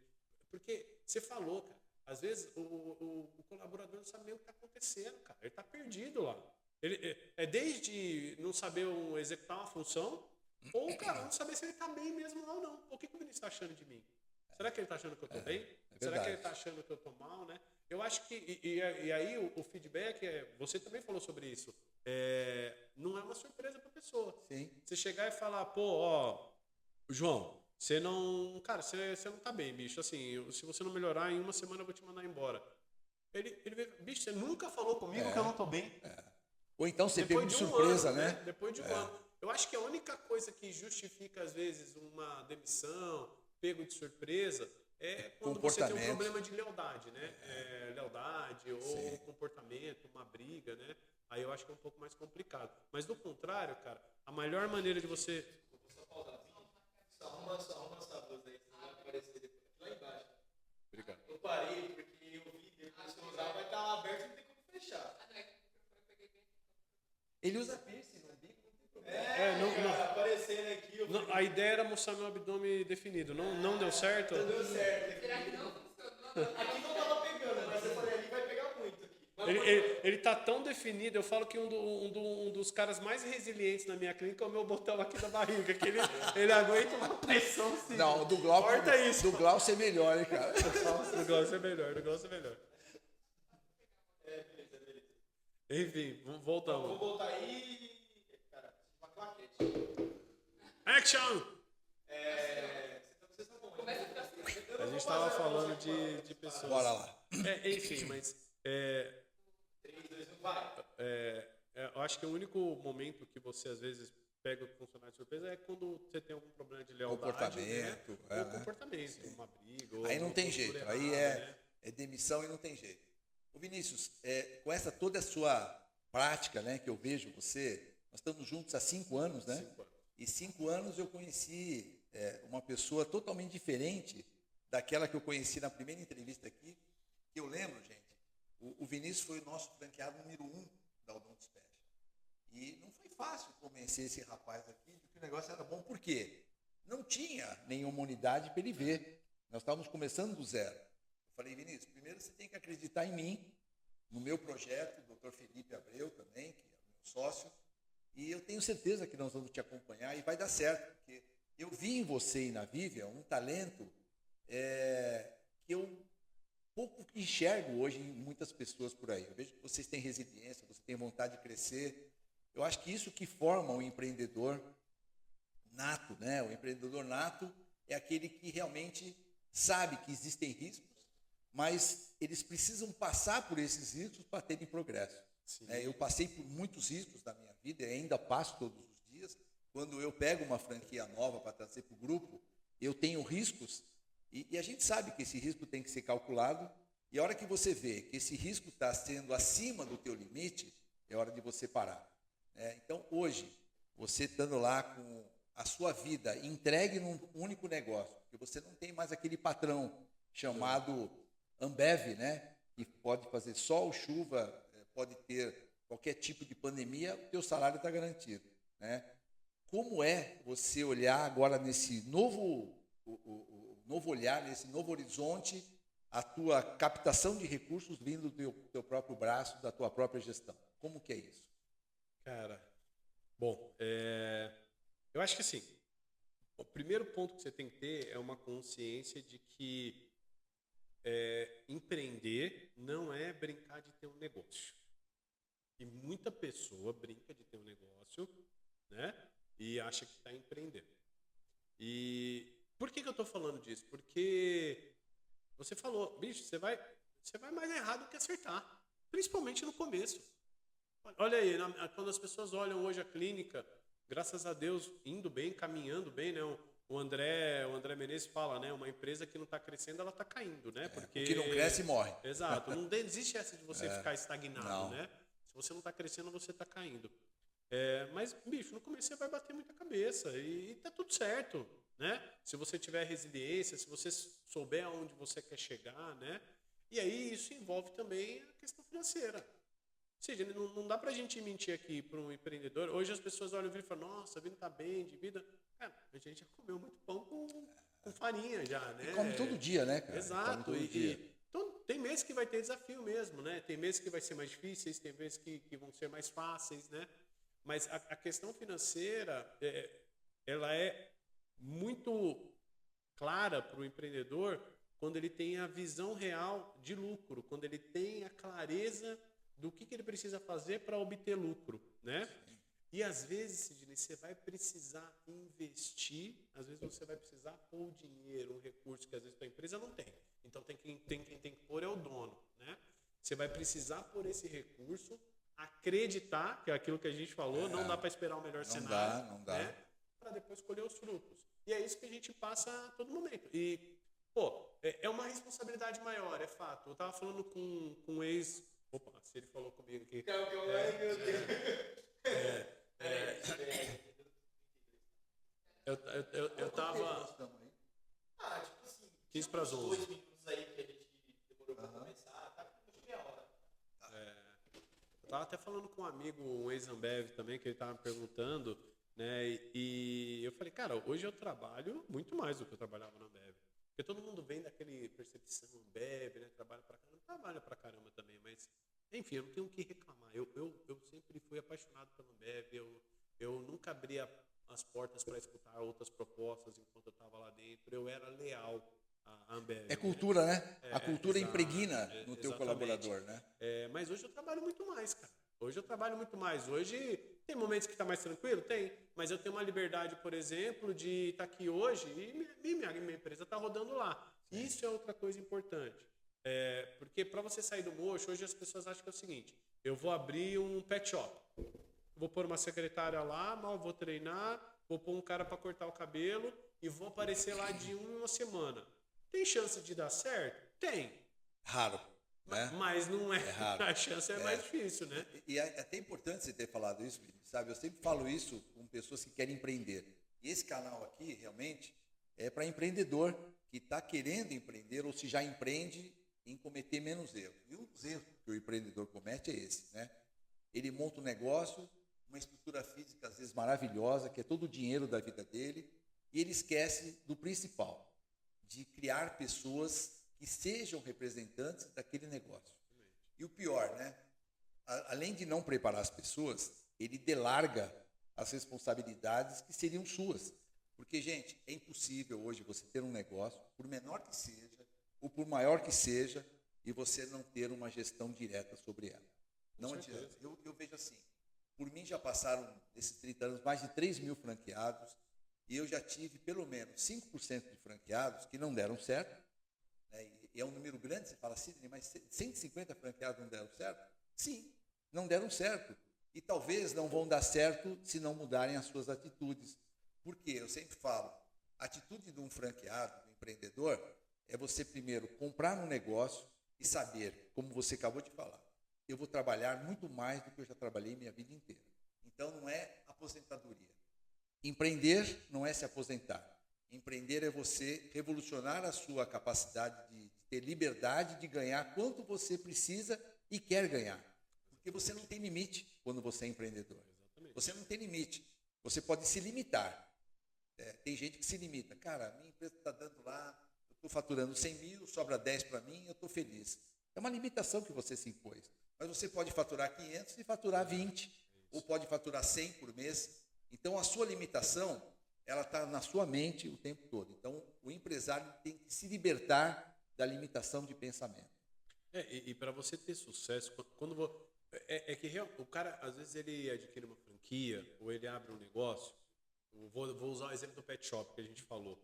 Porque você falou, cara, às vezes o colaborador não sabe nem o que está acontecendo, cara. Ele está perdido lá. Ele, desde não saber executar uma função, ou, cara, não saber se ele está bem mesmo ou não. O que o Vinícius está achando de mim? Será que ele está achando que eu estou bem? Será que ele está achando que eu estou mal, né? Eu acho que, e aí o feedback, você também falou sobre isso, não é uma surpresa para a pessoa. Sim. Você chegar e falar, pô, ó, João, você não, cara, você não tá bem, bicho, assim, se você não melhorar, em 1 semana eu vou te mandar embora. Ele vê, bicho, você nunca falou comigo que eu não tô bem. Ou então você pegou de surpresa, né? Depois de um ano. Eu acho que a única coisa que justifica, às vezes, uma demissão, pego de surpresa, é quando você tem um problema de lealdade, né? Lealdade ou comportamento, uma briga, né? Aí eu acho que é um pouco mais complicado. Mas do contrário, cara, a melhor maneira de você... Arruma essa blusa aí, senão vai aparecer depois. Lá embaixo. Obrigado. Eu parei porque eu vi depois que eu usar vai estar aberto e não tem como fechar. Ele usa piercing no bico, não tem problema. Cara, aparecendo aqui. A ideia era mostrar meu abdômen definido. Não deu certo? Não deu certo. Será que não funcionou? Aqui não tava pegando, mas eu falei ali vai pegar muito aqui. Ele tá tão definido, eu falo que um dos caras mais resilientes na minha clínica é o meu botão aqui da barriga, que ele aguenta uma pressão sim. Não, do Glauco. Corta isso. Do Glauco é melhor, hein, cara? O negócio é melhor. Beleza. Enfim, voltamos. Vou voltar aí. Cara, uma claquete. Action! Vocês estão bom. Começa a ficar assim. A gente tava falando de pessoas. Bora lá. Enfim, mas... 3, 2, 1, vai. Eu acho que o único momento que você, às vezes, pega o funcionário de surpresa é quando você tem algum problema de lealdade. Comportamento. Ou comportamento, uma briga. Ou Aí não tem jeito. errado, Aí né? é demissão e não tem jeito. Ô Vinícius, com toda a sua prática, né, que eu vejo você, nós estamos juntos há 5 anos, né? 5 anos. E 5 anos eu conheci uma pessoa totalmente diferente daquela que eu conheci na primeira entrevista aqui. Que eu lembro, gente, o Vinícius foi o nosso franqueado número 1 da Odonto Special. E não foi fácil convencer esse rapaz aqui de que o negócio era bom. Por quê? Não tinha nenhuma unidade para ele ver. Nós estávamos começando do zero. Eu falei, Vinícius, primeiro você tem que acreditar em mim, no meu projeto, o Dr. Felipe Abreu também, que é o meu sócio, e eu tenho certeza que nós vamos te acompanhar e vai dar certo, porque eu vi em você e na Vivian um talento que eu pouco enxergo hoje em muitas pessoas por aí. Eu vejo que vocês têm resiliência, você tem vontade de crescer. Eu acho que isso que forma o empreendedor nato, né? O empreendedor nato é aquele que realmente sabe que existem riscos, mas eles precisam passar por esses riscos para terem progresso. Eu passei por muitos riscos na minha vida e ainda passo todos os dias. Quando eu pego uma franquia nova para trazer para o grupo, eu tenho riscos e a gente sabe que esse risco tem que ser calculado e a hora que você vê que esse risco está sendo acima do teu limite, é hora de você parar. Então, hoje, você estando lá com a sua vida entregue num único negócio, porque você não tem mais aquele patrão chamado Ambev, né? Que pode fazer sol, chuva, pode ter qualquer tipo de pandemia, o teu salário está garantido, né? Como é você olhar agora nesse novo olhar, nesse novo horizonte, a tua captação de recursos vindo do teu próprio braço, da tua própria gestão? Como que é isso? Cara, bom, eu acho que assim, o primeiro ponto que você tem que ter é uma consciência de que empreender não é brincar de ter um negócio. E muita pessoa brinca de ter um negócio, né? E acha que está empreendendo. E por que eu estou falando disso? Porque você falou, bicho, você vai mais errado que acertar. Principalmente no começo. Olha aí, quando as pessoas olham hoje a clínica, graças a Deus, indo bem, caminhando bem, né? O André Menezes fala, né? Uma empresa que não está crescendo, ela está caindo, né? Porque O que não cresce, morre. Exato. Não existe essa de você ficar estagnado, não. né? Se você não está crescendo, você está caindo. Mas, bicho, no começo você vai bater muita cabeça e tá tudo certo, né? Se você tiver resiliência, se você souber aonde você quer chegar, né? E aí isso envolve também a questão financeira. Ou seja, não dá pra gente mentir aqui para um empreendedor. Hoje as pessoas olham e falam, nossa, a vida tá bem, de vida. Cara, a gente já comeu muito pão com farinha já, né? E come todo dia, né, cara? Exato. Come todo dia. Então, tem meses que vai ter desafio mesmo, né? Tem meses que vai ser mais difíceis, tem meses que vão ser mais fáceis, né? Mas a questão financeira, ela é muito clara para o empreendedor quando ele tem a visão real de lucro, quando ele tem a clareza do que ele precisa fazer para obter lucro, né? E às vezes, Sidney, você vai precisar investir, às vezes você vai precisar pôr dinheiro, um recurso que às vezes a tua empresa não tem. Então quem tem que pôr é o dono, né? Você vai precisar pôr esse recurso, acreditar, que é aquilo que a gente falou, não dá para esperar o melhor cenário. Não dá. Né? Para depois colher os frutos. E é isso que a gente passa a todo momento. E, é uma responsabilidade maior, é fato. Eu estava falando com um ex... Opa, se ele falou comigo aqui. Meu Deus. Eu tava... Tipo assim, 15 para as 11. 2 minutos aí que a gente demorou pra começar, tá com meia hora. Eu tava até falando com um amigo, um ex-Ambev também, que ele tava me perguntando, né? E eu falei, cara, hoje eu trabalho muito mais do que eu trabalhava na Ambev. Porque todo mundo vem daquele percepção Ambev, né? Trabalha pra caramba também, mas enfim, eu não tenho o que reclamar. Eu sempre fui apaixonado pela Ambev, eu nunca abri as portas para escutar outras propostas enquanto eu estava lá dentro. Eu era leal à Ambev. É cultura, né? A cultura exato, impregna no teu exatamente. colaborador, né? Mas hoje eu trabalho muito mais, cara. Hoje tem momentos que está mais tranquilo? Tem. Mas eu tenho uma liberdade, por exemplo, de estar aqui hoje e minha empresa está rodando lá. Sim. Isso é outra coisa importante. Porque para você sair do mocho, hoje as pessoas acham que é o seguinte: eu vou abrir um pet shop, vou pôr uma secretária lá, mal vou treinar, vou pôr um cara para cortar o cabelo e vou aparecer lá de uma semana. Tem chance de dar certo? Tem. Raro, né? Mas não é raro. A chance é mais difícil, né? E é até importante você ter falado isso, sabe? Eu sempre falo isso com pessoas que querem empreender. E esse canal aqui, realmente, é para empreendedor que está querendo empreender ou se já empreende em cometer menos erros. E um dos erros que o empreendedor comete é esse, né? Ele monta um negócio, uma estrutura física às vezes maravilhosa, que é todo o dinheiro da vida dele, e ele esquece do principal, de criar pessoas que sejam representantes daquele negócio. E o pior, né? Além de não preparar as pessoas, ele delarga as responsabilidades que seriam suas. Porque, gente, é impossível hoje você ter um negócio, por menor que seja, ou por maior que seja, e você não ter uma gestão direta sobre ela. Não adianta. Eu vejo assim, por mim já passaram, nesses 30 anos, mais de 3 mil franqueados, e eu já tive pelo menos 5% de franqueados que não deram certo, né? E é um número grande, você fala, Sidney, mas 150 franqueados não deram certo? Sim, não deram certo. E talvez não vão dar certo se não mudarem as suas atitudes. Porque eu sempre falo, a atitude de um franqueado, de um empreendedor, é você primeiro comprar um negócio e saber, como você acabou de falar, eu vou trabalhar muito mais do que eu já trabalhei minha vida inteira. Então não é aposentadoria. Empreender não é se aposentar. Empreender é você revolucionar a sua capacidade de ter liberdade de ganhar quanto você precisa e quer ganhar. Porque você não tem limite quando você é empreendedor. Exatamente. Você não tem limite. Você pode se limitar. Tem gente que se limita. Cara, minha empresa está dando lá, eu estou faturando 100 mil, sobra 10 para mim, eu estou feliz. É uma limitação que você se impôs. Mas você pode faturar 500 e faturar 20. Ou pode faturar 100 por mês. Então, a sua limitação, ela está na sua mente o tempo todo. Então, o empresário tem que se libertar da limitação de pensamento. E para você ter sucesso, é que o cara, às vezes, ele adquire uma franquia ou ele abre um negócio. Vou usar o exemplo do pet shop que a gente falou.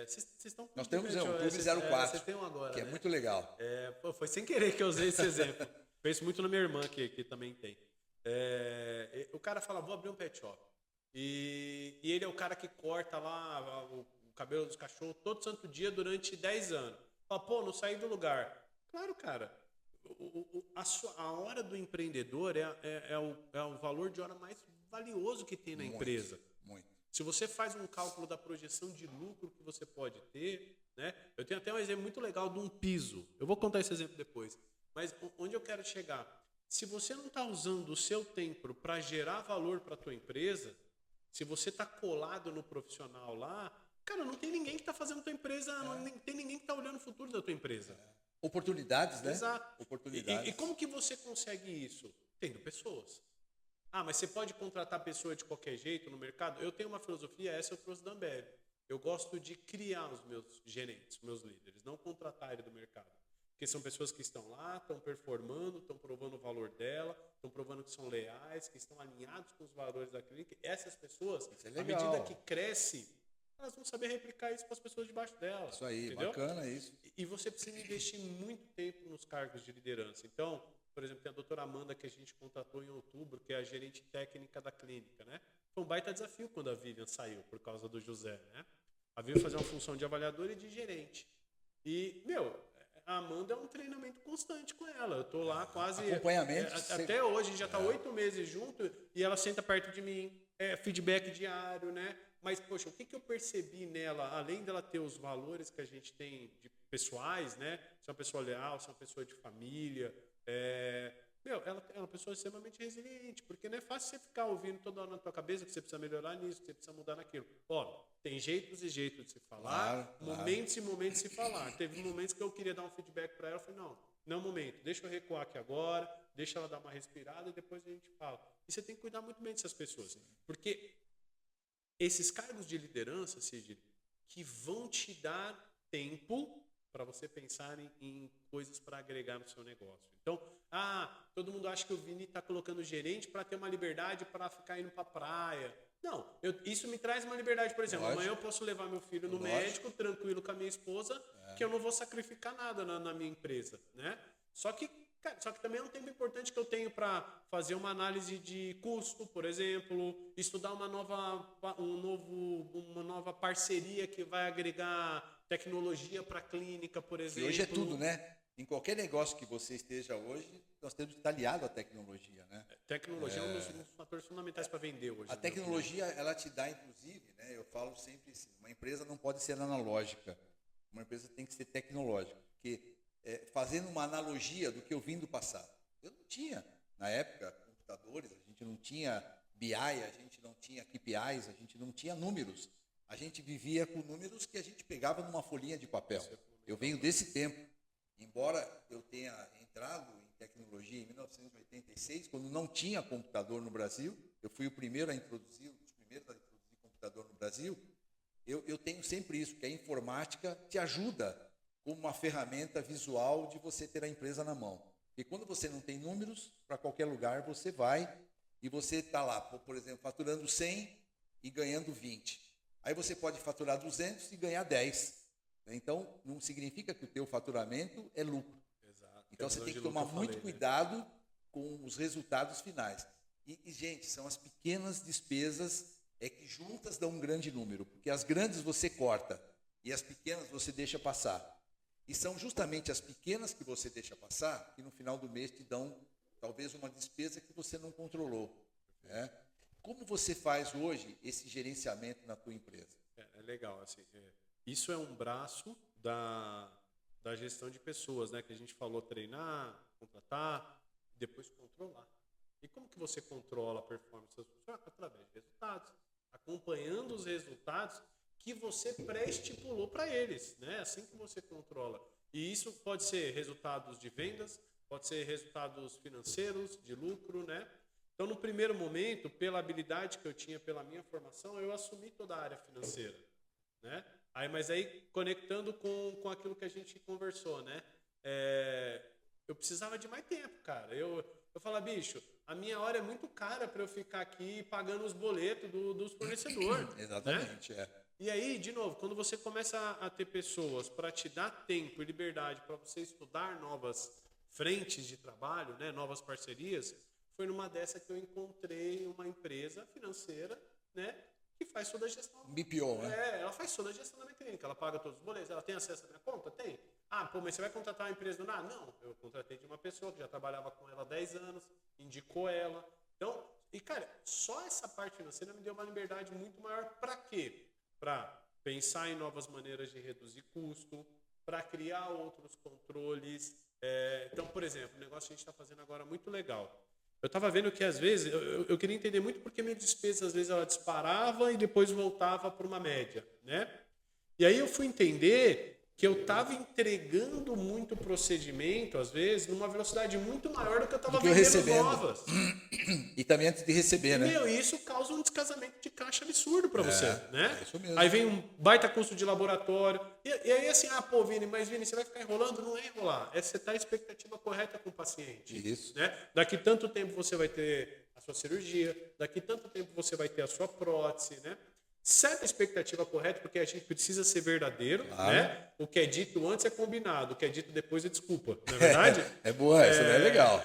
Vocês estão com Nós temos pet um shop, Clube 04, vocês têm um agora, que é né? muito legal. Foi sem querer que eu usei esse exemplo. Penso muito na minha irmã, que também tem. O cara fala, vou abrir um pet shop. E ele é o cara que corta lá o cabelo dos cachorros todo santo dia durante 10 anos. Fala, pô, não saí do lugar. Claro, cara. A hora do empreendedor é o valor de hora mais valioso que tem na empresa. Muito. Se você faz um cálculo da projeção de lucro que você pode ter, né? Eu tenho até um exemplo muito legal de um piso. Eu vou contar esse exemplo depois. Mas onde eu quero chegar? Se você não está usando o seu tempo para gerar valor para a tua empresa, se você está colado no profissional lá, cara, não tem ninguém que está fazendo tua empresa, não tem ninguém que está olhando o futuro da tua empresa. Oportunidades, né? Exato. Oportunidades. E como que você consegue isso? Tendo pessoas. Mas você pode contratar pessoa de qualquer jeito no mercado? Eu tenho uma filosofia, essa eu trouxe da Ambev. Eu gosto de criar os meus gerentes, meus líderes, não contratar ele do mercado. Porque são pessoas que estão lá, estão performando, estão provando o valor dela, estão provando que são leais, que estão alinhados com os valores da clínica. Essas pessoas, à medida que cresce, elas vão saber replicar isso para as pessoas debaixo dela. Isso aí, entendeu? bacana isso. E você precisa investir muito tempo nos cargos de liderança. Então, por exemplo, tem a doutora Amanda que a gente contratou em outubro, que é a gerente técnica da clínica, né? Foi um baita desafio quando a Vivian saiu, por causa do José, né? A Vivian fazia uma função de avaliadora e de gerente. E, a Amanda é um treinamento constante com ela. Eu tô lá quase... Acompanhamento. Até hoje, a gente já está 8 meses junto e ela senta perto de mim. Feedback diário, né? Mas, poxa, o que eu percebi nela, além dela ter os valores que a gente tem de pessoais, né? Ser uma pessoa leal, ser uma pessoa de família. Ela é uma pessoa extremamente resiliente, porque não é fácil você ficar ouvindo toda hora na tua cabeça que você precisa melhorar nisso, que você precisa mudar naquilo. Tem jeitos e jeitos de se falar, claro. Momentos e momentos de se falar. Teve momentos que eu queria dar um feedback para ela, eu falei, não é o momento, deixa eu recuar aqui agora, deixa ela dar uma respirada e depois a gente fala. E você tem que cuidar muito bem dessas pessoas, porque esses cargos de liderança, Cid, que vão te dar tempo para você pensar em coisas para agregar no seu negócio. Então, todo mundo acha que o Vini está colocando gerente para ter uma liberdade para ficar indo para a praia. Não, isso me traz uma liberdade, por exemplo. Amanhã eu posso levar meu filho no médico, tranquilo com a minha esposa, que eu não vou sacrificar nada na minha empresa, né? Só que também é um tempo importante que eu tenho para fazer uma análise de custo, por exemplo, estudar uma nova parceria que vai agregar tecnologia para a clínica, por exemplo. E hoje é tudo, né? Em qualquer negócio que você esteja hoje, nós temos que estar aliado à tecnologia, né? Tecnologia é um dos fatores fundamentais para vender hoje. A tecnologia, ela te dá, inclusive, né? Eu falo sempre assim, uma empresa não pode ser analógica, uma empresa tem que ser tecnológica, porque fazendo uma analogia do que eu vim do passado, eu não tinha, na época, computadores, a gente não tinha BI, a gente não tinha KPIs, a gente não tinha números, a gente vivia com números que a gente pegava numa folhinha de papel. Eu venho desse tempo. Embora eu tenha entrado em tecnologia em 1986, quando não tinha computador no Brasil, eu fui o primeiro a introduzir, um dos primeiros a introduzir computador no Brasil, eu tenho sempre isso, que a informática te ajuda como uma ferramenta visual de você ter a empresa na mão. E quando você não tem números, para qualquer lugar você vai e você está lá, por exemplo, faturando 100 e ganhando 20. Aí você pode faturar 200 e ganhar 10. Então, não significa que o teu faturamento é lucro. Exato. Então, você tem que tomar muito cuidado com os resultados finais. E, gente, são as pequenas despesas que juntas dão um grande número, porque as grandes você corta e as pequenas você deixa passar. E são justamente as pequenas que você deixa passar que no final do mês te dão talvez uma despesa que você não controlou. Né? Como você faz hoje esse gerenciamento na tua empresa? É legal, assim... Isso é um braço da gestão de pessoas, né? Que a gente falou treinar, contratar, depois controlar. E como que você controla a performance das pessoas? Através de resultados. Acompanhando os resultados que você pré-estipulou para eles, né? Assim que você controla. E isso pode ser resultados de vendas, pode ser resultados financeiros, de lucro, né? Então, no primeiro momento, pela habilidade que eu tinha, pela minha formação, eu assumi toda a área financeira. né? Mas aí, conectando com aquilo que a gente conversou, né? Eu precisava de mais tempo, cara. Eu falava, bicho, a minha hora é muito cara para eu ficar aqui pagando os boletos dos fornecedores. Exatamente, né? E aí, de novo, quando você começa a ter pessoas para te dar tempo e liberdade para você estudar novas frentes de trabalho, né, novas parcerias, foi numa dessa que eu encontrei uma empresa financeira, né, que faz toda a gestão. BPO, né? Ela faz toda a gestão da minha clínica, ela paga todos os boletos, ela tem acesso à minha conta? Tem. Mas você vai contratar uma empresa do nada? Não, eu contratei de uma pessoa que já trabalhava com ela há 10 anos, indicou ela. Então, cara, só essa parte financeira me deu uma liberdade muito maior. Para quê? Para pensar em novas maneiras de reduzir custo, para criar outros controles. Então, por exemplo, o negócio que a gente está fazendo agora é muito legal. Eu estava vendo que, às vezes, eu queria entender muito porque minha despesa, às vezes, ela disparava e depois voltava para uma média, né? E aí eu fui entender que eu estava entregando muito procedimento, às vezes, numa velocidade muito maior do que eu estava vendendo novas. E também antes de receber, né? E isso causa um descasamento de caixa absurdo para você, né? É isso mesmo. Aí vem um baita custo de laboratório. E aí assim, Vini, você vai ficar enrolando? Não é enrolar. É setar a expectativa correta com o paciente. Isso. Né? Daqui tanto tempo você vai ter a sua cirurgia, daqui tanto tempo você vai ter a sua prótese, né? Seta a expectativa correta, porque a gente precisa ser verdadeiro, né? O que é dito antes é combinado, o que é dito depois é desculpa, não é verdade? É boa, essa daí é legal.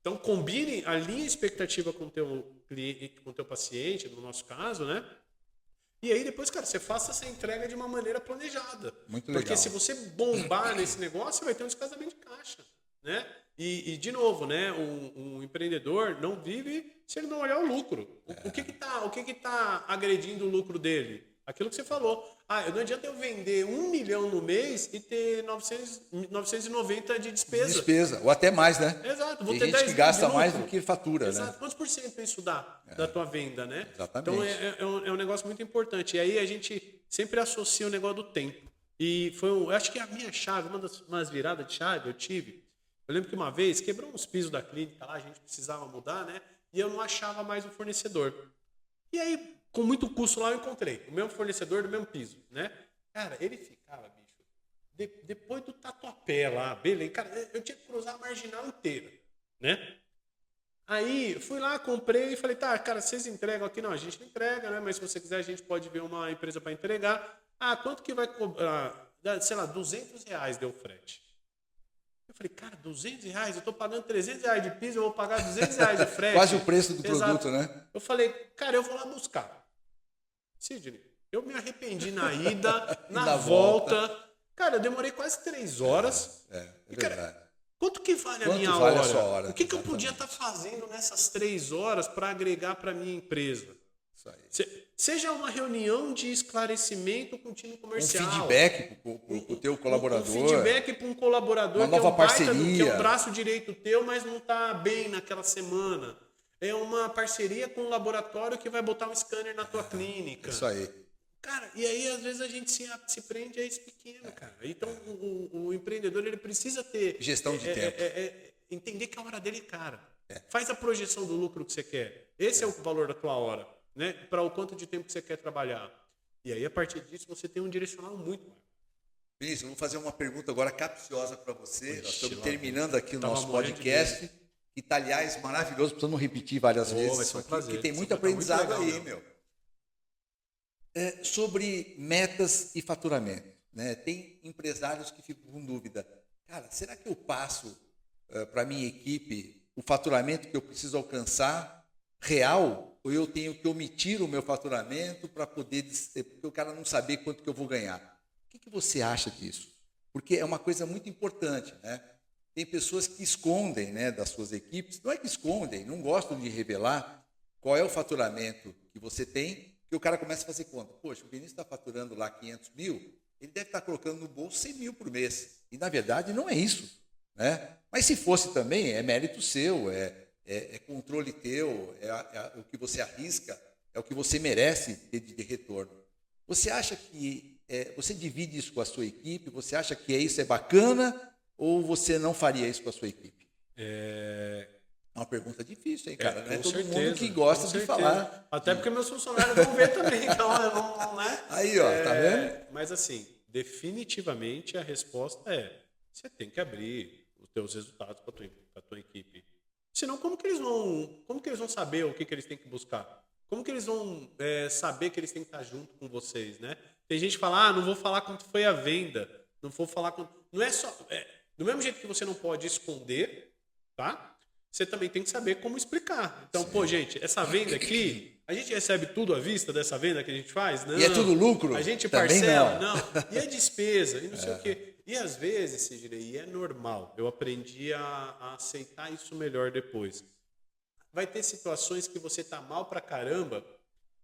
Então combine, alinhe a expectativa com o teu cliente, com o teu paciente, no nosso caso, né? E aí depois, cara, você faça essa entrega de uma maneira planejada. Muito legal. Porque se você bombar nesse negócio, você vai ter um descasamento de caixa, né? E de novo, né? Um empreendedor não vive se ele não olhar o lucro. O que tá agredindo o lucro dele? Aquilo que você falou. Não adianta eu vender 1 milhão no mês e ter 990 de despesa. Ou até mais, né? Exato. Tem gente que gasta mais do que fatura, Exato. né? Quantos por cento isso dá da tua venda, né? Exatamente. Então é um negócio muito importante. E aí a gente sempre associa o negócio do tempo. E eu acho que a minha chave, umas viradas de chave eu tive. Eu lembro que uma vez quebrou uns pisos da clínica lá, a gente precisava mudar, né? E eu não achava mais o fornecedor. E aí, com muito custo lá, eu encontrei o mesmo fornecedor do mesmo piso, né? Cara, ele ficava, bicho, depois do Tatuapé lá, beleza. Cara, eu tinha que cruzar a marginal inteira, né? Aí, fui lá, comprei e falei, tá, cara, vocês entregam aqui? Não, a gente não entrega, né? Mas se você quiser, a gente pode ver uma empresa para entregar. Quanto que vai cobrar? Sei lá, R$200 deu frete. Eu falei, cara, R$200? Eu estou pagando R$300 de piso, eu vou pagar R$200 de frete. Quase o preço do Exato. produto, né? Eu falei, cara, eu vou lá buscar. Sidney, eu me arrependi na ida, na volta. Cara, eu demorei quase 3 horas. É E, verdade. cara, quanto que vale a minha vale hora? a sua hora? O que eu podia estar fazendo nessas 3 horas para agregar para minha empresa? Isso aí. Seja uma reunião de esclarecimento com o time comercial. Um feedback para o teu colaborador. Um feedback para um colaborador uma nova parceria. Que é um braço direito teu, mas não está bem naquela semana. É uma parceria com um laboratório que vai botar um scanner na tua clínica. Isso aí. Cara, e aí às vezes a gente se prende a esse pequeno, cara. Então o empreendedor ele precisa ter... Gestão de tempo. Entender que a hora dele é cara. Faz a projeção do lucro que você quer. Esse é o valor da tua hora. Né? Para o quanto de tempo que você quer trabalhar. E aí, a partir disso, você tem um direcional muito maior. Vinícius, eu vou fazer uma pergunta agora capciosa para você. Nós estamos terminando aqui o Tava nosso morrendo podcast, que está, aliás, maravilhoso, precisamos repetir várias vezes vai ser um isso aqui, prazer. que tem Isso muito vai estar muito aprendizado legal, aí, meu. Sobre metas e faturamento. Né? Tem empresários que ficam com dúvida. Cara, será que eu passo para a minha equipe o faturamento que eu preciso alcançar real? Ou eu tenho que omitir o meu faturamento para poder, porque o cara não saber quanto que eu vou ganhar. O que você acha disso? Porque é uma coisa muito importante, né? Tem pessoas que escondem, né, das suas equipes, não é que escondem, não gostam de revelar qual é o faturamento que você tem, que o cara começa a fazer conta. Poxa, o Vinícius está faturando lá 500 mil, ele deve estar colocando no bolso 100 mil por mês. E, na verdade, não é isso, né? Mas se fosse também, é mérito seu, é controle teu, é o que você arrisca, é o que você merece ter de retorno. Você acha que você divide isso com a sua equipe? Você acha que isso é bacana ou você não faria isso com a sua equipe? É uma pergunta difícil, hein, cara? Não é com todo certeza, mundo que gosta com de certeza. falar. Até porque meus funcionários vão ver também, então não, né? Aí, ó, tá vendo? Mas assim, definitivamente a resposta é: você tem que abrir os teus resultados para a tua equipe. Senão, como que eles vão saber o que eles têm que buscar? Como que eles vão saber que eles têm que estar junto com vocês, né? Tem gente que fala, não vou falar quanto foi a venda, não vou falar quanto... Não é só... do mesmo jeito que você não pode esconder, tá? Você também tem que saber como explicar. Então, pô, gente, essa venda aqui, a gente recebe tudo à vista dessa venda que a gente faz? Não. E é tudo lucro? A gente Também parcela? não. E a despesa? E não sei o quê. E às vezes, Sidney, é normal. Eu aprendi a aceitar isso melhor depois. Vai ter situações que você tá mal pra caramba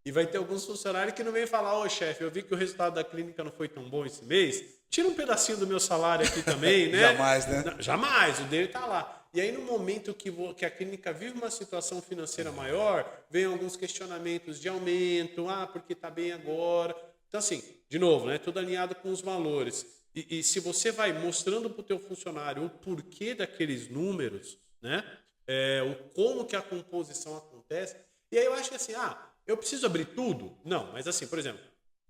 e vai ter alguns funcionários que não vêm falar, ô chefe, eu vi que o resultado da clínica não foi tão bom esse mês, tira um pedacinho do meu salário aqui também, né? Jamais, né? Não, jamais, o dele tá lá. E aí no momento que a clínica vive uma situação financeira maior, vem alguns questionamentos de aumento, porque tá bem agora. Então assim, de novo, né? Tudo alinhado com os valores. E se você vai mostrando para o teu funcionário o porquê daqueles números, né? Como que a composição acontece. E aí eu acho que assim, eu preciso abrir tudo? Não, mas assim, por exemplo,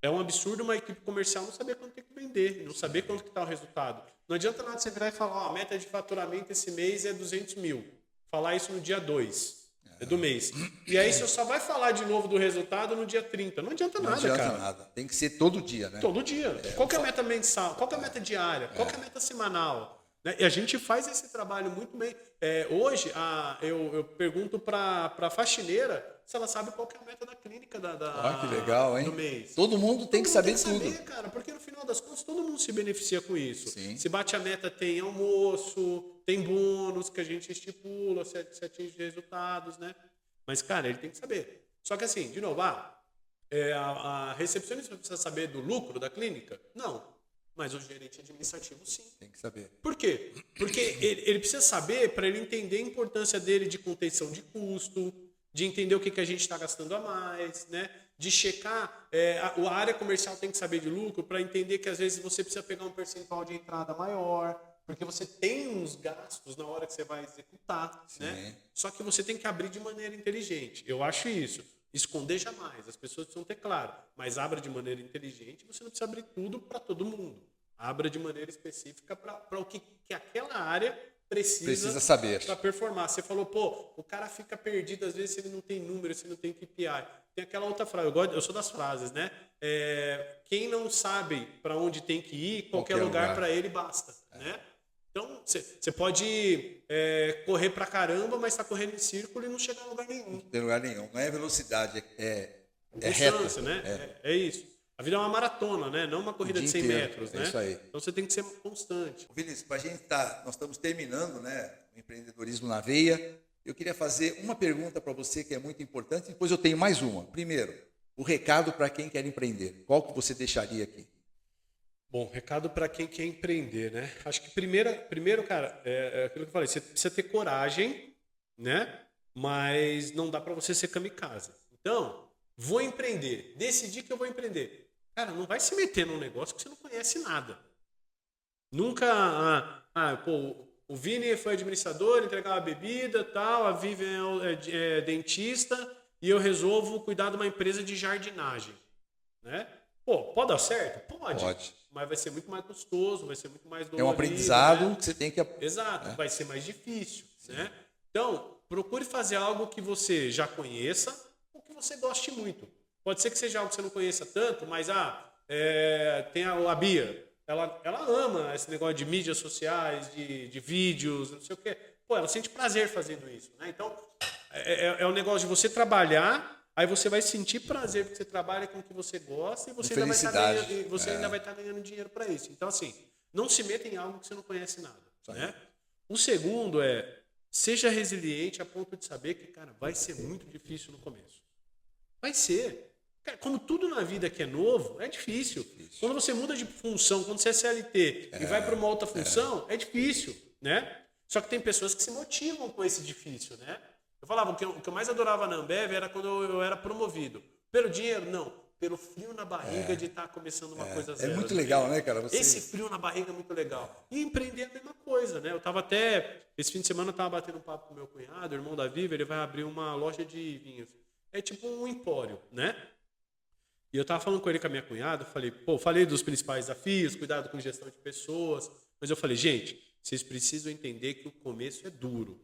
é um absurdo uma equipe comercial não saber quanto tem que vender, não saber quanto que está o resultado. Não adianta nada você virar e falar, a meta de faturamento esse mês é 200 mil. Falar isso no dia 2 do mês. E aí você só vai falar de novo do resultado no dia 30. Não adianta nada, cara. Não adianta nada. Tem que ser todo dia, né? Todo dia. Qual que é a meta mensal? Qual que é a meta diária? Qual que é a meta semanal? Né? E a gente faz esse trabalho muito bem. Hoje, eu pergunto para a faxineira se ela sabe qual que é a meta da clínica Que legal, hein? do mês. Todo mundo tem que saber tudo. tudo. Cara, porque no final das contas todo mundo se beneficia com isso. Sim. Se bate a meta, tem almoço, tem bônus que a gente estipula, se atinge resultados, né? Mas, cara, ele tem que saber. Só que assim, de novo, a recepcionista precisa saber do lucro da clínica? Não. Mas o gerente administrativo, sim. Tem que saber. Por quê? Porque ele precisa saber para ele entender a importância dele de contenção de custo, de entender o que a gente está gastando a mais, né? De checar. A área comercial tem que saber de lucro para entender que às vezes você precisa pegar um percentual de entrada maior, porque você tem uns gastos na hora que você vai executar, né? Só que você tem que abrir de maneira inteligente. Eu acho isso. Esconder jamais. As pessoas precisam ter claro. Mas abra de maneira inteligente. Você não precisa abrir tudo para todo mundo. Abra de maneira específica para o que aquela área precisa saber para performar. Você falou, o cara fica perdido às vezes se ele não tem número, se ele não tem KPI. Tem aquela outra frase, eu sou das frases, né? Quem não sabe para onde tem que ir, qualquer lugar para ele basta, né? Então, você pode correr pra caramba, mas está correndo em círculo e não chegar a lugar nenhum. Não tem lugar nenhum. Não é velocidade, é Constância, reto. né? É isso. A vida é uma maratona, né? Não uma corrida de 100 metros, né? Isso aí. Então você tem que ser constante. Vinícius, nós estamos terminando, né, o empreendedorismo na veia. Eu queria fazer uma pergunta para você que é muito importante, depois eu tenho mais uma. Primeiro, o recado para quem quer empreender. Qual que você deixaria aqui? Bom, recado para quem quer empreender, né? Acho que primeiro, cara, é aquilo que eu falei, você precisa ter coragem, né? Mas não dá para você ser kamikaze. Então, vou empreender, decidi que eu vou empreender. Cara, não vai se meter num negócio que você não conhece nada. Nunca, o Vini foi administrador, entregava bebida, tal, a Vivian é dentista e eu resolvo cuidar de uma empresa de jardinagem, né? Pode dar certo? Pode. Mas vai ser muito mais custoso, vai ser muito mais dolorido. É um aprendizado, né? Que você tem que... Exato, vai ser mais difícil, né? Então, procure fazer algo que você já conheça ou que você goste muito. Pode ser que seja algo que você não conheça tanto, mas tem a Bia. Ela ama esse negócio de mídias sociais, de vídeos, não sei o quê. Ela sente prazer fazendo isso, né? Então, é um negócio de você trabalhar, aí você vai sentir prazer porque você trabalha com o que você gosta e você ainda vai estar ganhando dinheiro para isso. Então, assim, não se meta em algo que você não conhece nada, né? O segundo seja resiliente a ponto de saber que, cara, vai ser muito difícil no começo. Vai ser. Cara, como tudo na vida que é novo, é difícil. Quando você muda de função, quando você é CLT e vai para uma outra função, é difícil, né? Só que tem pessoas que se motivam com esse difícil, né? Eu falava, o que eu mais adorava na Ambev era quando eu era promovido. Pelo dinheiro? Não. pelo frio na barriga de estar começando uma coisa É zero. muito legal, né, cara? Esse frio na barriga é muito legal. E empreender é a mesma coisa, né? Eu tava até... Esse fim de semana eu tava batendo um papo com meu cunhado, irmão da Viva, ele vai abrir uma loja de vinhos. É tipo um empório, né? E eu tava falando com ele, com a minha cunhada, falei dos principais desafios, cuidado com gestão de pessoas, mas eu falei, gente, vocês precisam entender que o começo é duro.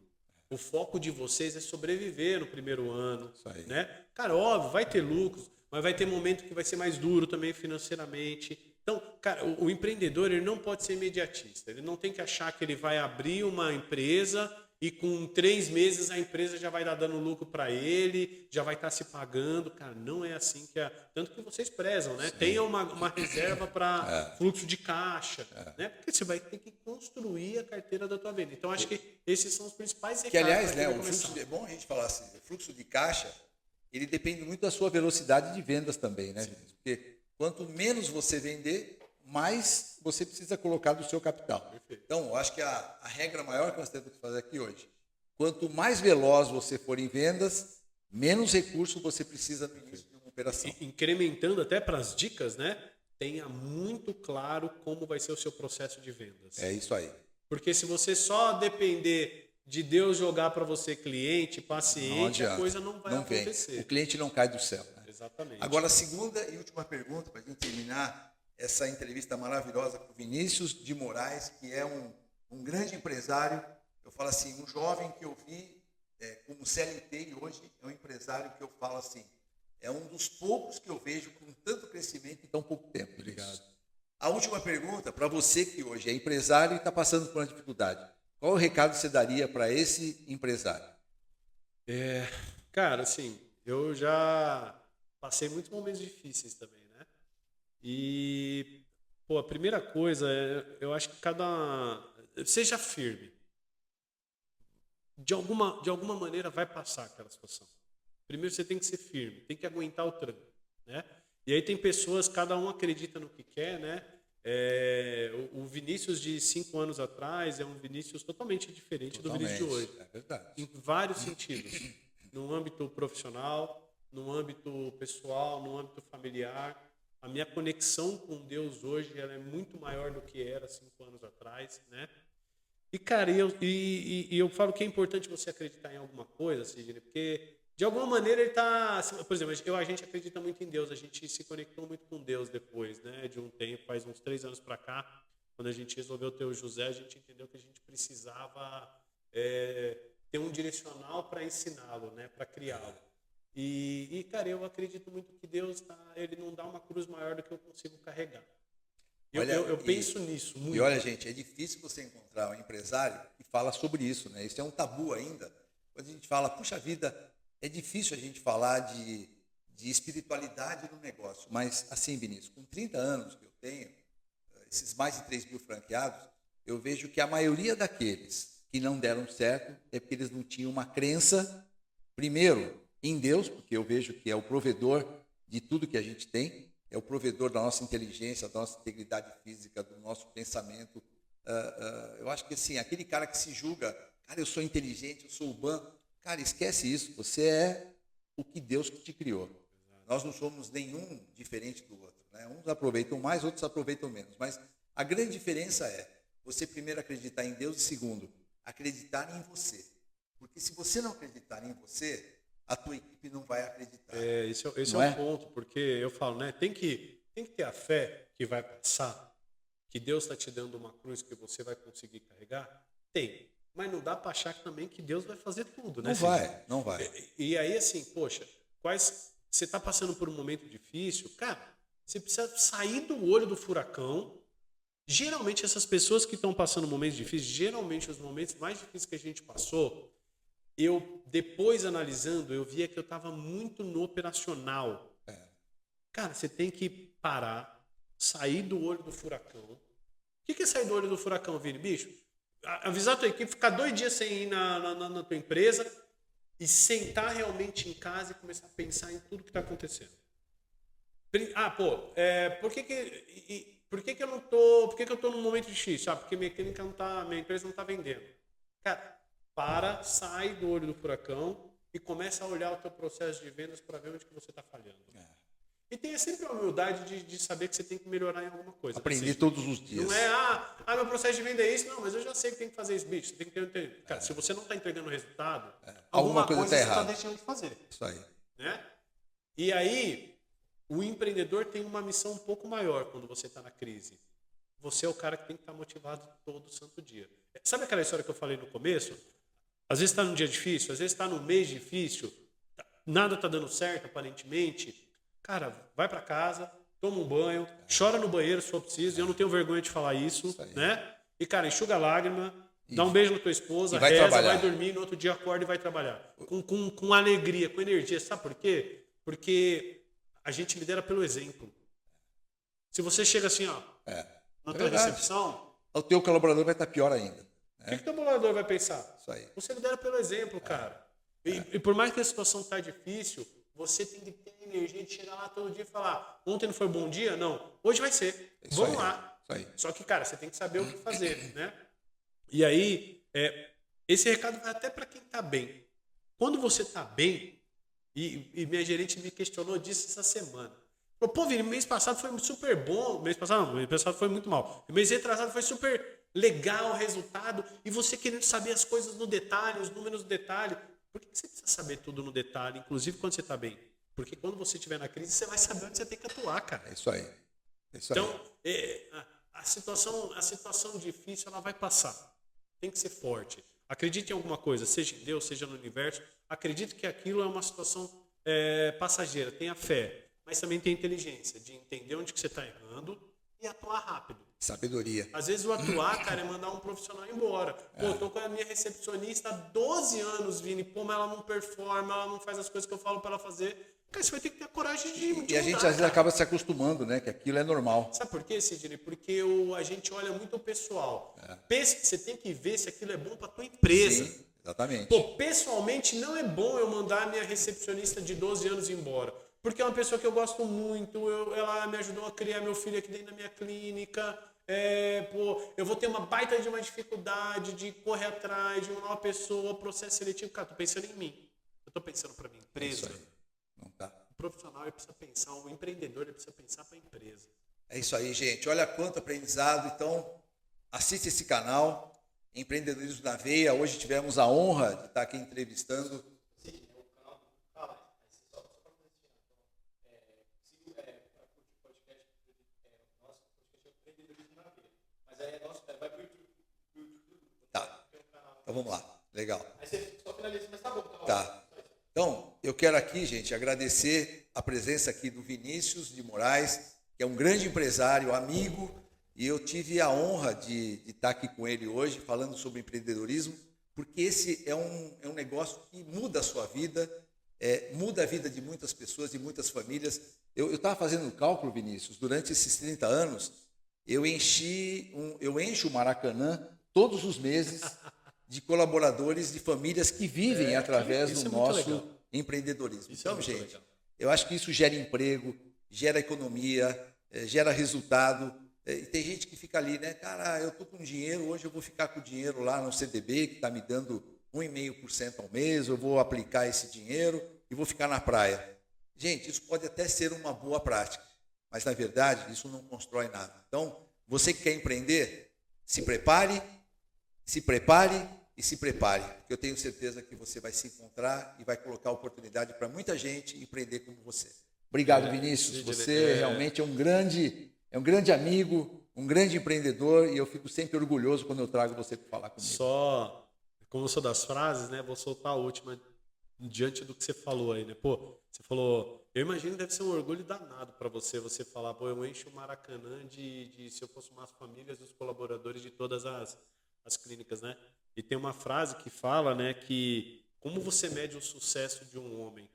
O foco de vocês é sobreviver no primeiro ano, né? Cara, óbvio, vai ter lucros, mas vai ter momento que vai ser mais duro também financeiramente. Então, cara, o empreendedor, ele não pode ser imediatista. Ele não tem que achar que ele vai abrir uma empresa e com 3 meses a empresa já vai dar dando lucro para ele, já vai estar se pagando. Cara, não é assim que é. Tanto que vocês prezam, né? Tenha uma reserva para fluxo de caixa, né? Porque você vai ter que construir a carteira da tua vida. Então, acho que esses são os principais recados. Que, aliás, né, é bom a gente falar assim, o fluxo de caixa, ele depende muito da sua velocidade de vendas também, né? Porque quanto menos você vender, mais você precisa colocar do seu capital. Perfeito. Então, eu acho que a regra maior que nós temos que fazer aqui hoje, quanto mais veloz você for em vendas, menos recurso você precisa no início de uma operação. Incrementando até para as dicas, né? Tenha muito claro como vai ser o seu processo de vendas. É isso aí. Porque se você só depender de Deus jogar para você cliente, paciente, a coisa não vai acontecer. Vem. O cliente não cai do céu. Né? Exatamente. Agora, a segunda e última pergunta, para a gente terminar essa entrevista maravilhosa com o Vinícius de Moraes, que é um grande empresário. Eu falo assim, um jovem que eu vi como CLT e hoje é um empresário que eu falo assim, é um dos poucos que eu vejo com tanto crescimento em tão pouco tempo. Obrigado. A última pergunta, para você que hoje é empresário e está passando por uma dificuldade, qual o recado você daria para esse empresário? Cara, assim, eu já passei muitos momentos difíceis também, né? E, a primeira coisa, eu acho que seja firme. De alguma maneira vai passar aquela situação. Primeiro você tem que ser firme, tem que aguentar o tranco, né? E aí tem pessoas, cada um acredita no que quer, né? O Vinícius de 5 anos atrás é um Vinícius totalmente diferente do Vinícius de hoje. É verdade. Em vários sentidos. No âmbito profissional, no âmbito pessoal, no âmbito familiar. A minha conexão com Deus hoje ela é muito maior do que era 5 anos atrás, né? E, cara, eu falo que é importante você acreditar em alguma coisa, Sidney, porque de alguma maneira ele está... Por exemplo, a gente acredita muito em Deus, a gente se conectou muito com Deus depois, né? De um tempo, faz uns 3 anos para cá, quando a gente resolveu ter o José, a gente entendeu que a gente precisava ter um direcional para ensiná-lo, né? Para criá-lo. Cara, eu acredito muito que Deus ele não dá uma cruz maior do que eu consigo carregar. Eu penso nisso muito. E olha, gente, é difícil você encontrar um empresário que fala sobre isso, né? Isso é um tabu ainda. Quando a gente fala, puxa vida, é difícil a gente falar de espiritualidade no negócio. Mas, assim, Vinícius, com 30 anos que eu tenho, esses mais de 3 mil franqueados, eu vejo que a maioria daqueles que não deram certo é porque eles não tinham uma crença, primeiro, em Deus, porque eu vejo que é o provedor de tudo que a gente tem, é o provedor da nossa inteligência, da nossa integridade física, do nosso pensamento. Eu acho que assim, aquele cara que se julga, cara, eu sou inteligente, eu sou urbano, cara, esquece isso, você é o que Deus te criou. Nós não somos nenhum diferente do outro, né? Uns aproveitam mais, outros aproveitam menos, mas a grande diferença é você primeiro acreditar em Deus e segundo, acreditar em você. Porque se você não acreditar em você, a tua equipe não vai acreditar. Esse é o ponto, porque eu falo, né? Tem que ter a fé que vai passar, que Deus está te dando uma cruz que você vai conseguir carregar. Tem, mas não dá para achar também que Deus vai fazer tudo, né? Não vai. E aí, assim, poxa, você está passando por um momento difícil, cara, você precisa sair do olho do furacão. Geralmente, essas pessoas que estão passando momentos difíceis, geralmente os momentos mais difíceis que a gente passou, eu, depois analisando, eu via que eu estava muito no operacional. Cara, você tem que parar, sair do olho do furacão. O que é sair do olho do furacão, Vini? Bicho, avisar a tua equipe, ficar 2 dias sem ir na tua empresa e sentar realmente em casa e começar a pensar em tudo que está acontecendo. Por que eu não tô, por que eu estou num momento difícil? Porque minha empresa não está vendendo. Cara, sai do olho do furacão e começa a olhar o teu processo de vendas para ver onde que você está falhando. E tenha sempre a humildade de saber que você tem que melhorar em alguma coisa. Aprender todos os dias. Não é, meu processo de venda é isso. Não, mas eu já sei que tem que fazer isso, bicho. Tem que ter. Cara, se você não está entregando resultado, Alguma coisa tá você está errada. deixando de fazer. Isso aí. Né? E aí, o empreendedor tem uma missão um pouco maior quando você está na crise. Você é o cara que tem que estar motivado todo santo dia. Sabe aquela história que eu falei no começo? Às vezes está num dia difícil, às vezes está num mês difícil, nada está dando certo aparentemente. Cara, vai para casa, toma um banho, chora no banheiro se for preciso. Eu não tenho vergonha de falar isso, né? E, cara, enxuga a lágrima, dá um beijo na tua esposa, vai reza, trabalhar. vai dormir, no outro dia acorda e vai trabalhar. Com alegria, com energia. Sabe por quê? Porque a gente lidera pelo exemplo. Se você chega assim, ó, na tua verdade. recepção, O teu colaborador vai estar pior ainda. o que o teu colaborador vai pensar? Isso aí. Você lidera pelo exemplo, cara. E por mais que a situação tá difícil, você tem que ter energia de chegar lá todo dia e falar: ontem não foi bom dia? Não. Hoje vai ser. Isso Vamos aí. lá. Isso aí. Só que, cara, você tem que saber o que fazer, né? E aí, esse recado vai até para quem tá bem. Quando você tá bem, e minha gerente me questionou disso essa semana. Falou, pô, Vini, mês passado foi super bom. Mês passado foi muito mal. Mês retrasado foi super legal o resultado. E você querendo saber as coisas no detalhe, os números no detalhe. Por que você precisa saber tudo no detalhe, inclusive quando você está bem? Porque quando você estiver na crise, você vai saber onde você tem que atuar, cara. É isso aí. É isso aí. Então, a situação difícil, ela vai passar. Tem que ser forte. Acredite em alguma coisa, seja em Deus, seja no universo. Acredite que aquilo é uma situação passageira. Tenha fé. Mas também tenha inteligência de entender onde que você está errando e atuar rápido. Sabedoria. Às vezes o atuar, cara, é mandar um profissional embora. Pô, eu tô com a minha recepcionista há 12 anos, Vini. Pô, mas ela não performa, ela não faz as coisas que eu falo para ela fazer. Cara, você vai ter que ter a coragem de mudar, E a gente às vezes cara. acaba se acostumando, né? Que aquilo é normal. Sabe por quê, Sidney? Porque a gente olha muito o pessoal. Você tem que ver se aquilo é bom para tua empresa. Sim, exatamente. Pô, pessoalmente não é bom eu mandar a minha recepcionista de 12 anos embora. Porque é uma pessoa que eu gosto muito, ela me ajudou a criar meu filho aqui dentro da minha clínica. Eu vou ter uma baita de uma dificuldade de correr atrás de uma nova pessoa, processo seletivo. Cara, tô pensando em mim. Eu tô pensando para minha empresa. É isso aí. Não tá. O profissional ele precisa pensar, o empreendedor ele precisa pensar para a empresa. É isso aí, gente. Olha quanto aprendizado. Então, assiste esse canal, Empreendedorismo na Veia. Hoje tivemos a honra de estar aqui entrevistando. Tá. Então vamos lá. Legal. Aí você só finaliza, mas tá bom. Tá. Então, eu quero aqui, gente, agradecer a presença aqui do Vinícius de Moraes, que é um grande empresário, amigo, e eu tive a honra de estar aqui com ele hoje, falando sobre empreendedorismo, porque esse é um negócio que muda a sua vida, muda a vida de muitas pessoas, de muitas famílias. Eu estava fazendo um cálculo, Vinícius, durante esses 30 anos, eu encho o Maracanã todos os meses de colaboradores de famílias que vivem através isso do é muito nosso legal. empreendedorismo. Isso é Então, muito gente, legal. eu acho que isso gera emprego, gera economia, gera resultado. E tem gente que fica ali, né? Cara, eu estou com dinheiro, hoje eu vou ficar com o dinheiro lá no CDB, que está me dando 1,5% ao mês, eu vou aplicar esse dinheiro e vou ficar na praia. Gente, isso pode até ser uma boa prática, mas, na verdade, isso não constrói nada. Então, você que quer empreender, se prepare e se prepare, porque eu tenho certeza que você vai se encontrar e vai colocar oportunidade para muita gente empreender como você. Obrigado, Vinícius. Você realmente é um grande amigo, um grande empreendedor, e eu fico sempre orgulhoso quando eu trago você para falar comigo. Só, como eu sou das frases, né? Vou soltar a última diante do que você falou aí, né? Pô, você falou, eu imagino que deve ser um orgulho danado para você falar, pô, eu encho o Maracanã de se eu fosse umas famílias dos colaboradores de todas as clínicas, né? E tem uma frase que fala, né, que como você mede o sucesso de um homem,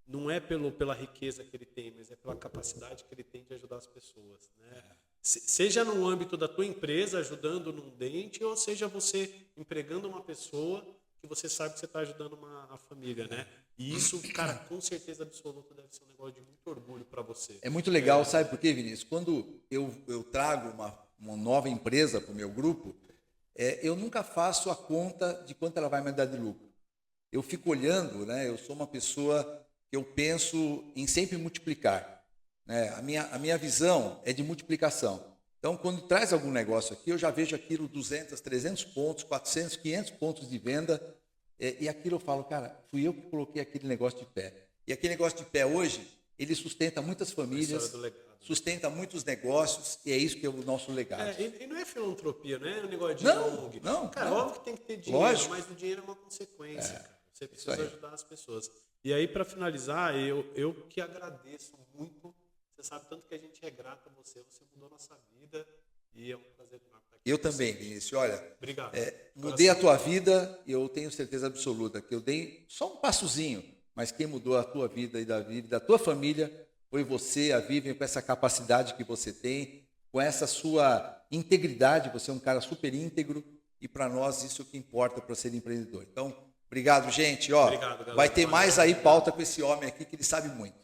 não é pela riqueza que ele tem, mas é pela capacidade que ele tem de ajudar as pessoas, né? Seja no âmbito da tua empresa, ajudando num dente, ou seja você empregando uma pessoa que você sabe que você está ajudando a família, né? E isso, cara, com certeza absoluta deve ser um negócio de muito orgulho para você. É muito legal, sabe por quê, Vinícius? Quando eu trago uma nova empresa para o meu grupo, eu nunca faço a conta de quanto ela vai me dar de lucro. Eu fico olhando, né? Eu sou uma pessoa que eu penso em sempre multiplicar. né? A minha visão é de multiplicação. Então, quando traz algum negócio aqui, eu já vejo aquilo 200, 300 pontos, 400, 500 pontos de venda, e aquilo eu falo, cara, fui eu que coloquei aquele negócio de pé. E aquele negócio de pé hoje, ele sustenta muitas famílias, sustenta muitos negócios, e é isso que é o nosso legado. E não é filantropia, não é um negócio de Não, ONG. não, cara, não. óbvio que tem que ter dinheiro, Lógico. mas o dinheiro é uma consequência, cara. Você isso precisa aí. ajudar as pessoas. E aí, para finalizar, eu que agradeço muito. Você sabe tanto que a gente é grato a você. Você mudou nossa vida e é um prazer enorme estar aqui. Eu também, Vinícius. Olha, Obrigado. mudei a tua vida e eu tenho certeza absoluta que eu dei só um passozinho, mas quem mudou a tua vida e da vida da tua família foi você, a Vivian, com essa capacidade que você tem, com essa sua integridade. Você é um cara super íntegro e para nós isso é o que importa para ser empreendedor. Então, obrigado, gente. Ó, Obrigado, galera. vai ter mais aí pauta com esse homem aqui que ele sabe muito.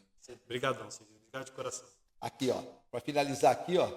Obrigadão, Silvio. Obrigado de coração. Aqui, ó, para finalizar aqui, ó.